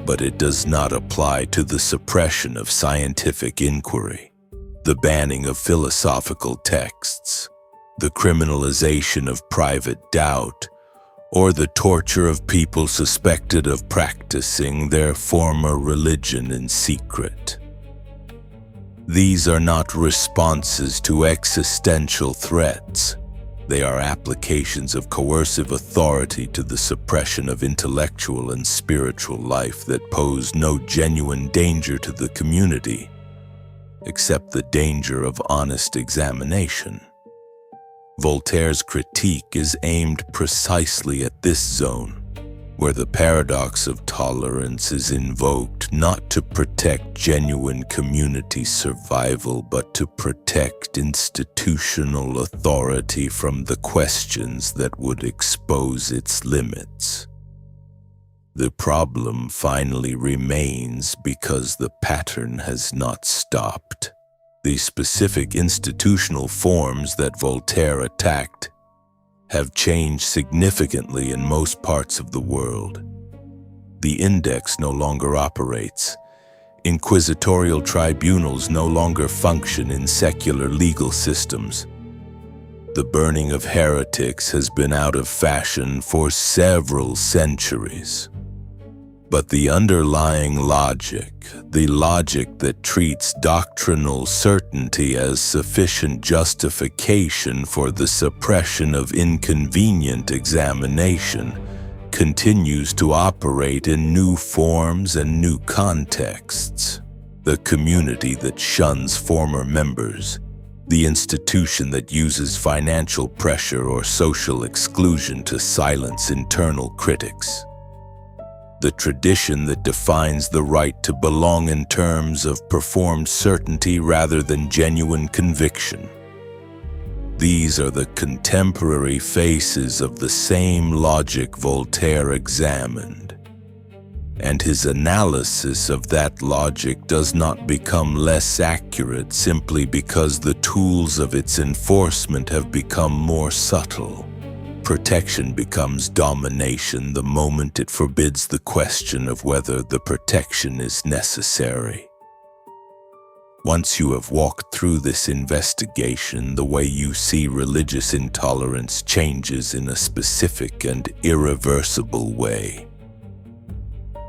But it does not apply to the suppression of scientific inquiry, the banning of philosophical texts, the criminalization of private doubt, or the torture of people suspected of practicing their former religion in secret. These are not responses to existential threats. They are applications of coercive authority to the suppression of intellectual and spiritual life that pose no genuine danger to the community, except the danger of honest examination. Voltaire's critique is aimed precisely at this zone, where the paradox of tolerance is invoked not to protect genuine community survival, but to protect institutional authority from the questions that would expose its limits. The problem finally remains because the pattern has not stopped. The specific institutional forms that Voltaire attacked have changed significantly in most parts of the world. The index no longer operates. Inquisitorial tribunals no longer function in secular legal systems. The burning of heretics has been out of fashion for several centuries. But the underlying logic, the logic that treats doctrinal certainty as sufficient justification for the suppression of inconvenient examination, continues to operate in new forms and new contexts. The community that shuns former members, the institution that uses financial pressure or social exclusion to silence internal critics, the tradition that defines the right to belong in terms of performed certainty rather than genuine conviction. These are the contemporary faces of the same logic Voltaire examined, and his analysis of that logic does not become less accurate simply because the tools of its enforcement have become more subtle. Protection becomes domination the moment it forbids the question of whether the protection is necessary. Once you have walked through this investigation, the way you see religious intolerance changes in a specific and irreversible way.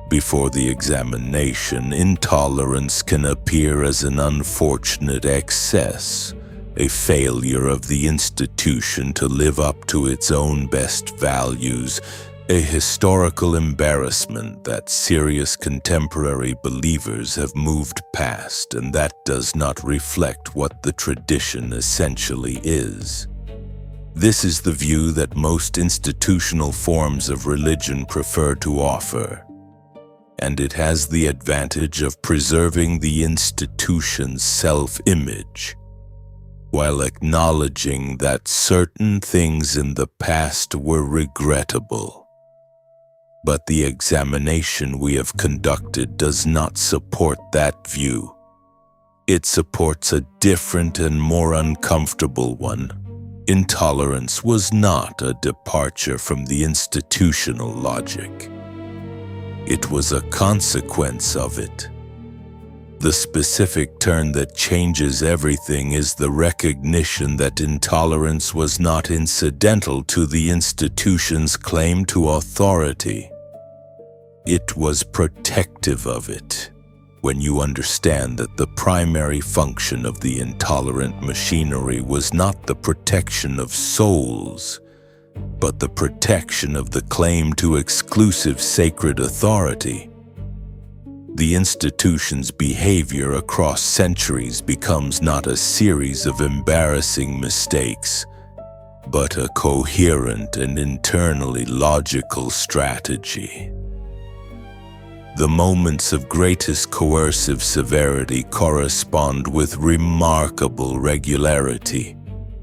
Before the examination, intolerance can appear as an unfortunate excess, a failure of the institution to live up to its own best values, a historical embarrassment that serious contemporary believers have moved past, and that does not reflect what the tradition essentially is. This is the view that most institutional forms of religion prefer to offer, and it has the advantage of preserving the institution's self-image, while acknowledging that certain things in the past were regrettable. But the examination we have conducted does not support that view. It supports a different and more uncomfortable one. Intolerance was not a departure from the institutional logic. It was a consequence of it. The specific turn that changes everything is the recognition that intolerance was not incidental to the institution's claim to authority. It was protective of it. When you understand that the primary function of the intolerant machinery was not the protection of souls, but the protection of the claim to exclusive sacred authority, the institution's behavior across centuries becomes not a series of embarrassing mistakes, but a coherent and internally logical strategy. The moments of greatest coercive severity correspond with remarkable regularity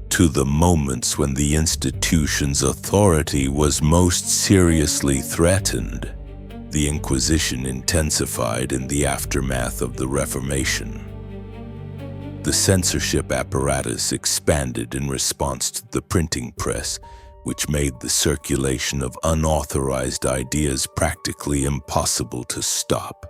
to the moments when the institution's authority was most seriously threatened. The Inquisition intensified in the aftermath of the Reformation. The censorship apparatus expanded in response to the printing press, which made the circulation of unauthorized ideas practically impossible to stop.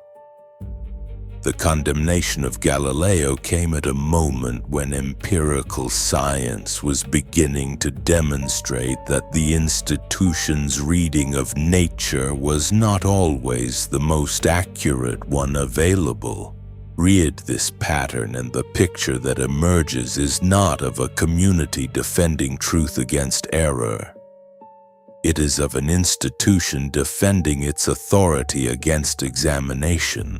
The condemnation of Galileo came at a moment when empirical science was beginning to demonstrate that the institution's reading of nature was not always the most accurate one available. Read this pattern, and the picture that emerges is not of a community defending truth against error. It is of an institution defending its authority against examination.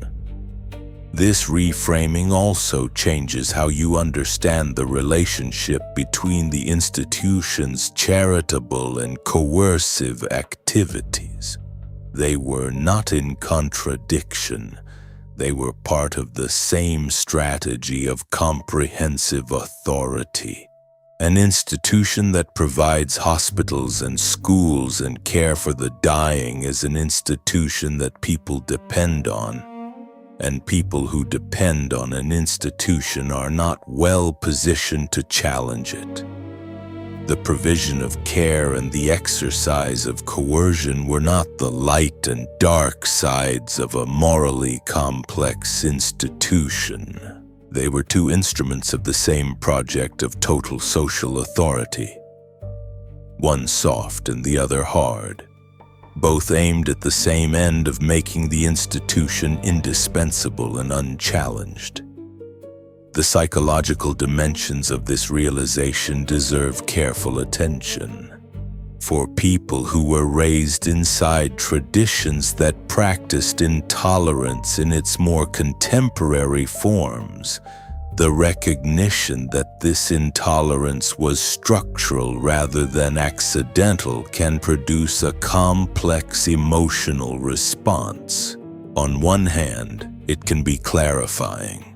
This reframing also changes how you understand the relationship between the institution's charitable and coercive activities. They were not in contradiction. They were part of the same strategy of comprehensive authority. An institution that provides hospitals and schools and care for the dying is an institution that people depend on. And people who depend on an institution are not well positioned to challenge it. The provision of care and the exercise of coercion were not the light and dark sides of a morally complex institution. They were two instruments of the same project of total social authority. One soft and the other hard. Both aimed at the same end of making the institution indispensable and unchallenged. The psychological dimensions of this realization deserve careful attention. For people who were raised inside traditions that practiced intolerance in its more contemporary forms, the recognition that this intolerance was structural rather than accidental can produce a complex emotional response. On one hand, it can be clarifying.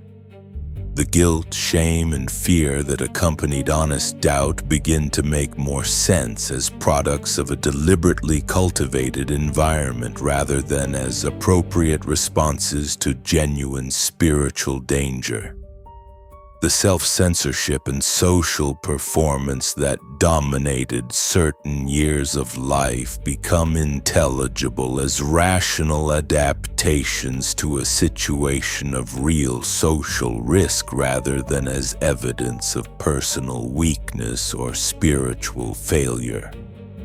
The guilt, shame, and fear that accompanied honest doubt begin to make more sense as products of a deliberately cultivated environment rather than as appropriate responses to genuine spiritual danger. The self-censorship and social performance that dominated certain years of life become intelligible as rational adaptations to a situation of real social risk rather than as evidence of personal weakness or spiritual failure.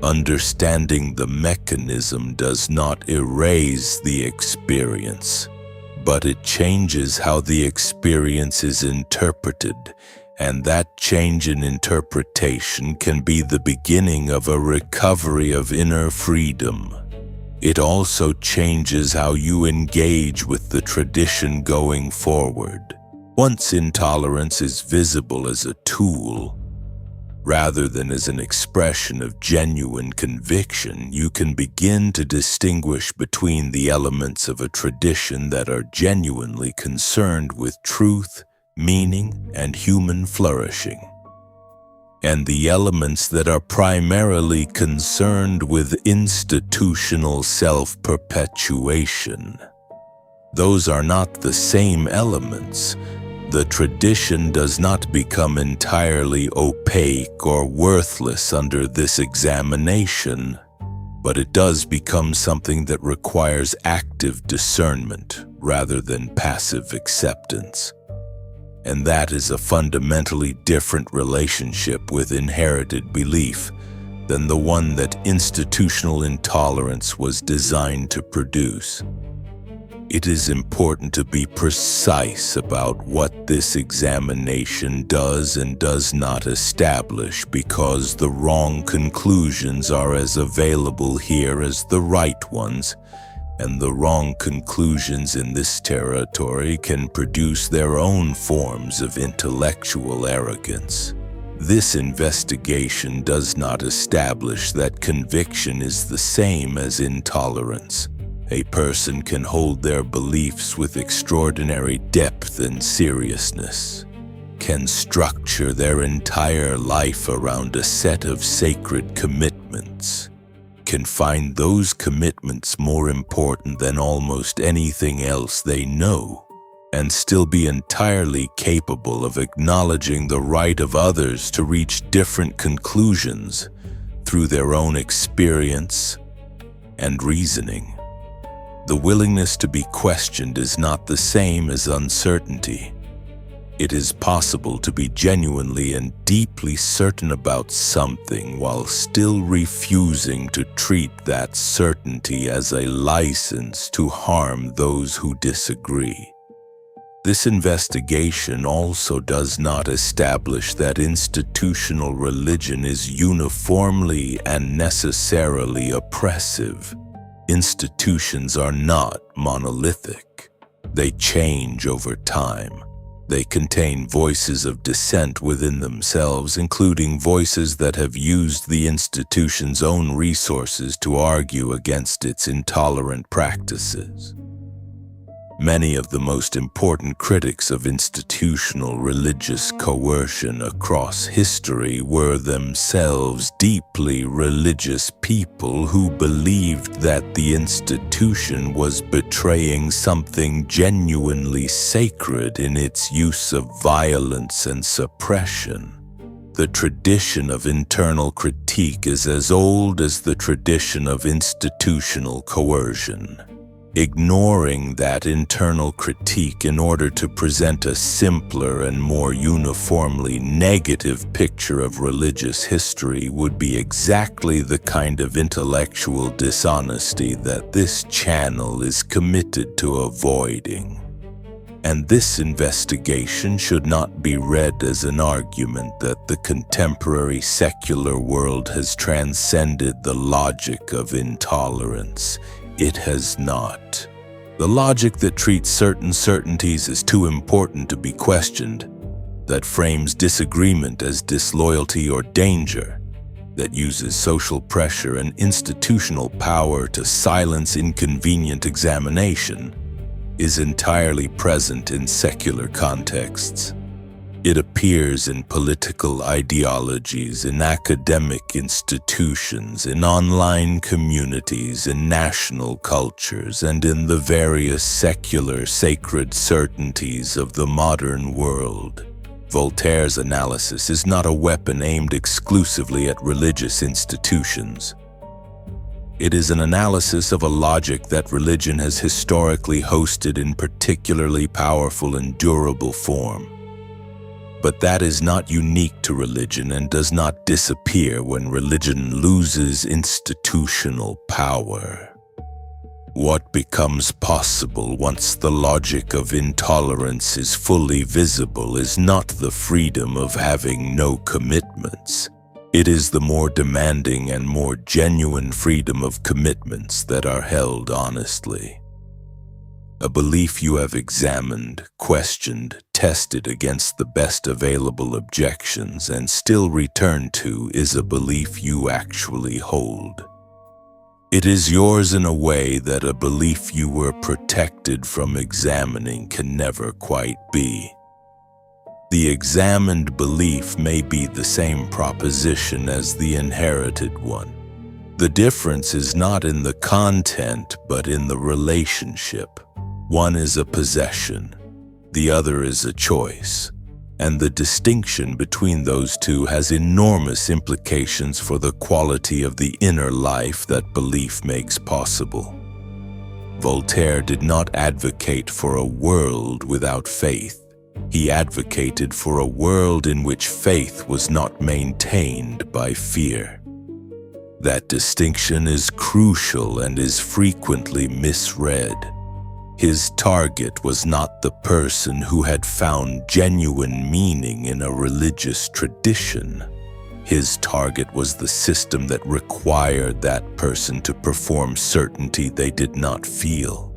Understanding the mechanism does not erase the experience, but it changes how the experience is interpreted, and that change in interpretation can be the beginning of a recovery of inner freedom. It also changes how you engage with the tradition going forward. Once intolerance is visible as a tool, rather than as an expression of genuine conviction, you can begin to distinguish between the elements of a tradition that are genuinely concerned with truth, meaning, and human flourishing, and the elements that are primarily concerned with institutional self-perpetuation. Those are not the same elements. The tradition does not become entirely opaque or worthless under this examination, but it does become something that requires active discernment rather than passive acceptance. And that is a fundamentally different relationship with inherited belief than the one that institutional intolerance was designed to produce. It is important to be precise about what this examination does and does not establish, because the wrong conclusions are as available here as the right ones, and the wrong conclusions in this territory can produce their own forms of intellectual arrogance. This investigation does not establish that conviction is the same as intolerance. A person can hold their beliefs with extraordinary depth and seriousness, can structure their entire life around a set of sacred commitments, can find those commitments more important than almost anything else they know, and still be entirely capable of acknowledging the right of others to reach different conclusions through their own experience and reasoning. The willingness to be questioned is not the same as uncertainty. It is possible to be genuinely and deeply certain about something while still refusing to treat that certainty as a license to harm those who disagree. This investigation also does not establish that institutional religion is uniformly and necessarily oppressive. Institutions are not monolithic. They change over time. They contain voices of dissent within themselves, including voices that have used the institution's own resources to argue against its intolerant practices. Many of the most important critics of institutional religious coercion across history were themselves deeply religious people who believed that the institution was betraying something genuinely sacred in its use of violence and suppression. The tradition of internal critique is as old as the tradition of institutional coercion. Ignoring that internal critique in order to present a simpler and more uniformly negative picture of religious history would be exactly the kind of intellectual dishonesty that this channel is committed to avoiding. And this investigation should not be read as an argument that the contemporary secular world has transcended the logic of intolerance. It has not. The logic that treats certain certainties as too important to be questioned, that frames disagreement as disloyalty or danger, that uses social pressure and institutional power to silence inconvenient examination, is entirely present in secular contexts. It appears in political ideologies, in academic institutions, in online communities, in national cultures, and in the various secular sacred certainties of the modern world. Voltaire's analysis is not a weapon aimed exclusively at religious institutions. It is an analysis of a logic that religion has historically hosted in particularly powerful and durable form. But that is not unique to religion and does not disappear when religion loses institutional power. What becomes possible once the logic of intolerance is fully visible is not the freedom of having no commitments. It is the more demanding and more genuine freedom of commitments that are held honestly. A belief you have examined, questioned, tested against the best available objections, and still return to is a belief you actually hold. It is yours in a way that a belief you were protected from examining can never quite be. The examined belief may be the same proposition as the inherited one. The difference is not in the content, but in the relationship. One is a possession, the other is a choice, and the distinction between those two has enormous implications for the quality of the inner life that belief makes possible. Voltaire did not advocate for a world without faith. He advocated for a world in which faith was not maintained by fear. That distinction is crucial and is frequently misread. His target was not the person who had found genuine meaning in a religious tradition. His target was the system that required that person to perform certainty they did not feel,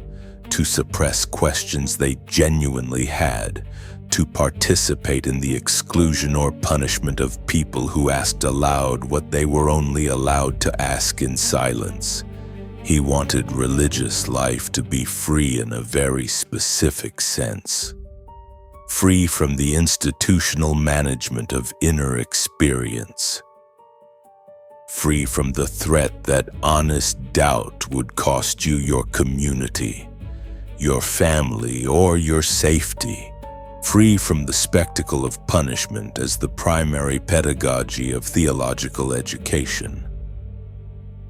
to suppress questions they genuinely had, to participate in the exclusion or punishment of people who asked aloud what they were only allowed to ask in silence. He wanted religious life to be free in a very specific sense. Free from the institutional management of inner experience. Free from the threat that honest doubt would cost you your community, your family, or your safety, free from the spectacle of punishment as the primary pedagogy of theological education.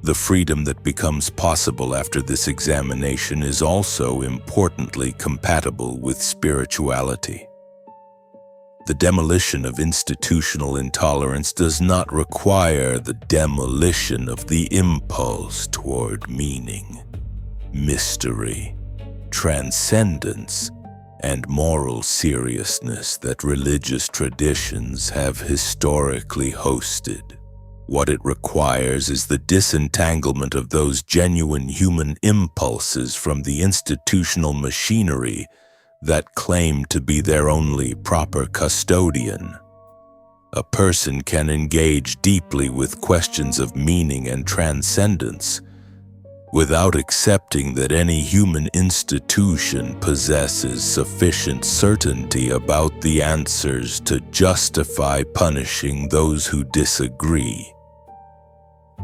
The freedom that becomes possible after this examination is also importantly compatible with spirituality. The demolition of institutional intolerance does not require the demolition of the impulse toward meaning, mystery, transcendence, and moral seriousness that religious traditions have historically hosted. What it requires is the disentanglement of those genuine human impulses from the institutional machinery that claim to be their only proper custodian. A person can engage deeply with questions of meaning and transcendence without accepting that any human institution possesses sufficient certainty about the answers to justify punishing those who disagree.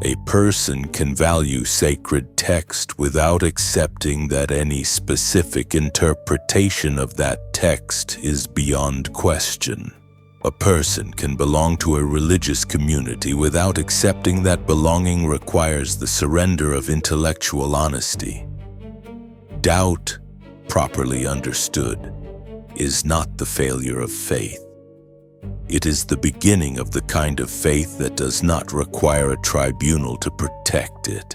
A person can value sacred text without accepting that any specific interpretation of that text is beyond question. A person can belong to a religious community without accepting that belonging requires the surrender of intellectual honesty. Doubt, properly understood, is not the failure of faith. It is the beginning of the kind of faith that does not require a tribunal to protect it.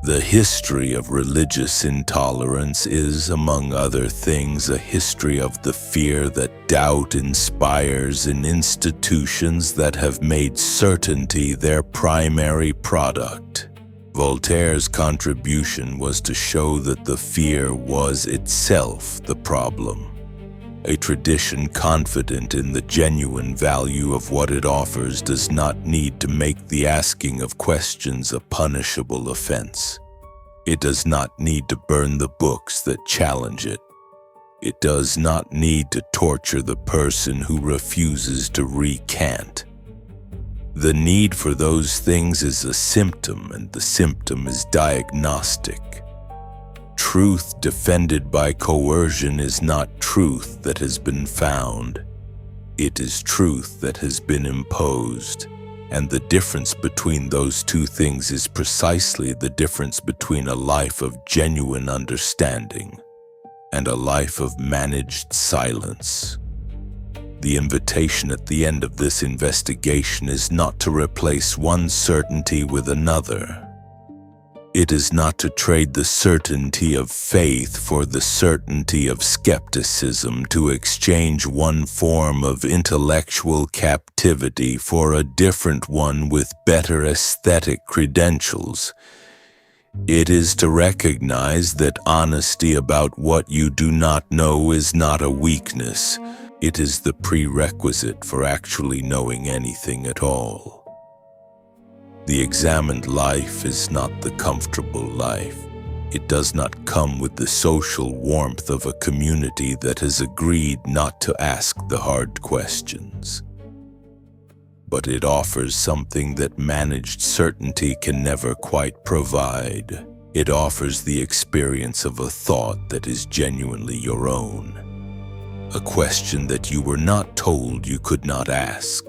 The history of religious intolerance is, among other things, a history of the fear that doubt inspires in institutions that have made certainty their primary product. Voltaire's contribution was to show that the fear was itself the problem. A tradition confident in the genuine value of what it offers does not need to make the asking of questions a punishable offense. It does not need to burn the books that challenge it. It does not need to torture the person who refuses to recant. The need for those things is a symptom, and the symptom is diagnostic. Truth defended by coercion is not truth that has been found. It is truth that has been imposed. And the difference between those two things is precisely the difference between a life of genuine understanding and a life of managed silence. The invitation at the end of this investigation is not to replace one certainty with another. It is not to trade the certainty of faith for the certainty of skepticism, to exchange one form of intellectual captivity for a different one with better aesthetic credentials. It is to recognize that honesty about what you do not know is not a weakness. It is the prerequisite for actually knowing anything at all. The examined life is not the comfortable life. It does not come with the social warmth of a community that has agreed not to ask the hard questions. But it offers something that managed certainty can never quite provide. It offers the experience of a thought that is genuinely your own, a question that you were not told you could not ask,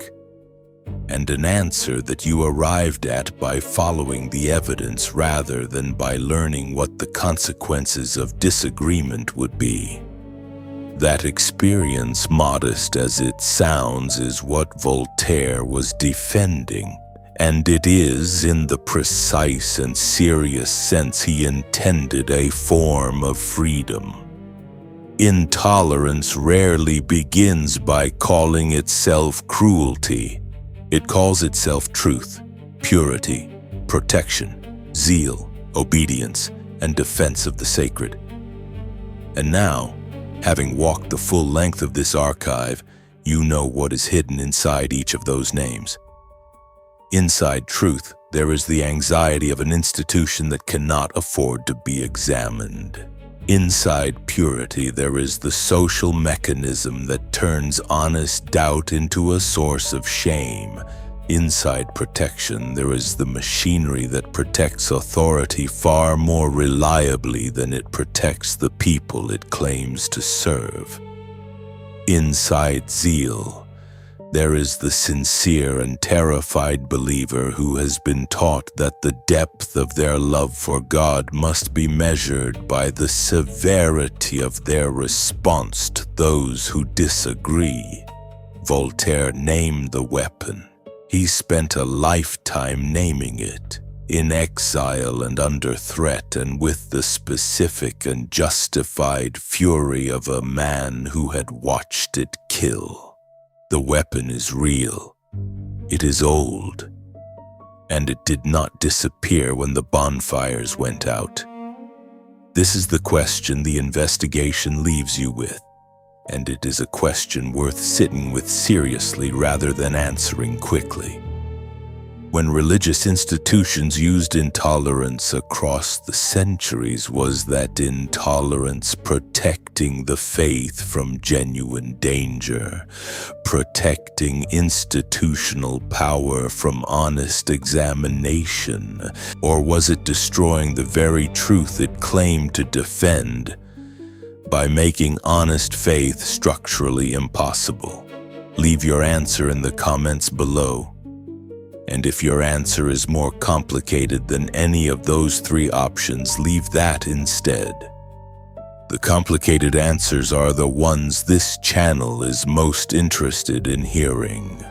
and an answer that you arrived at by following the evidence rather than by learning what the consequences of disagreement would be. That experience, modest as it sounds, is what Voltaire was defending, and it is, in the precise and serious sense he intended, a form of freedom. Intolerance rarely begins by calling itself cruelty. It calls itself truth, purity, protection, zeal, obedience, and defense of the sacred. And now, having walked the full length of this archive, you know what is hidden inside each of those names. Inside truth, there is the anxiety of an institution that cannot afford to be examined. Inside purity, there is the social mechanism that turns honest doubt into a source of shame Inside protection, there is the machinery that protects authority far more reliably than it protects the people it claims to serve. Inside zeal, there is the sincere and terrified believer who has been taught that the depth of their love for God must be measured by the severity of their response to those who disagree. Voltaire named the weapon. He spent a lifetime naming it, in exile and under threat, and with the specific and justified fury of a man who had watched it kill. The weapon is real. It is old. And it did not disappear when the bonfires went out. This is the question the investigation leaves you with. And it is a question worth sitting with seriously rather than answering quickly. When religious institutions used intolerance across the centuries, was that intolerance protecting the faith from genuine danger, protecting institutional power from honest examination, or was it destroying the very truth it claimed to defend by making honest faith structurally impossible? Leave your answer in the comments below. And if your answer is more complicated than any of those three options, leave that instead. The complicated answers are the ones this channel is most interested in hearing.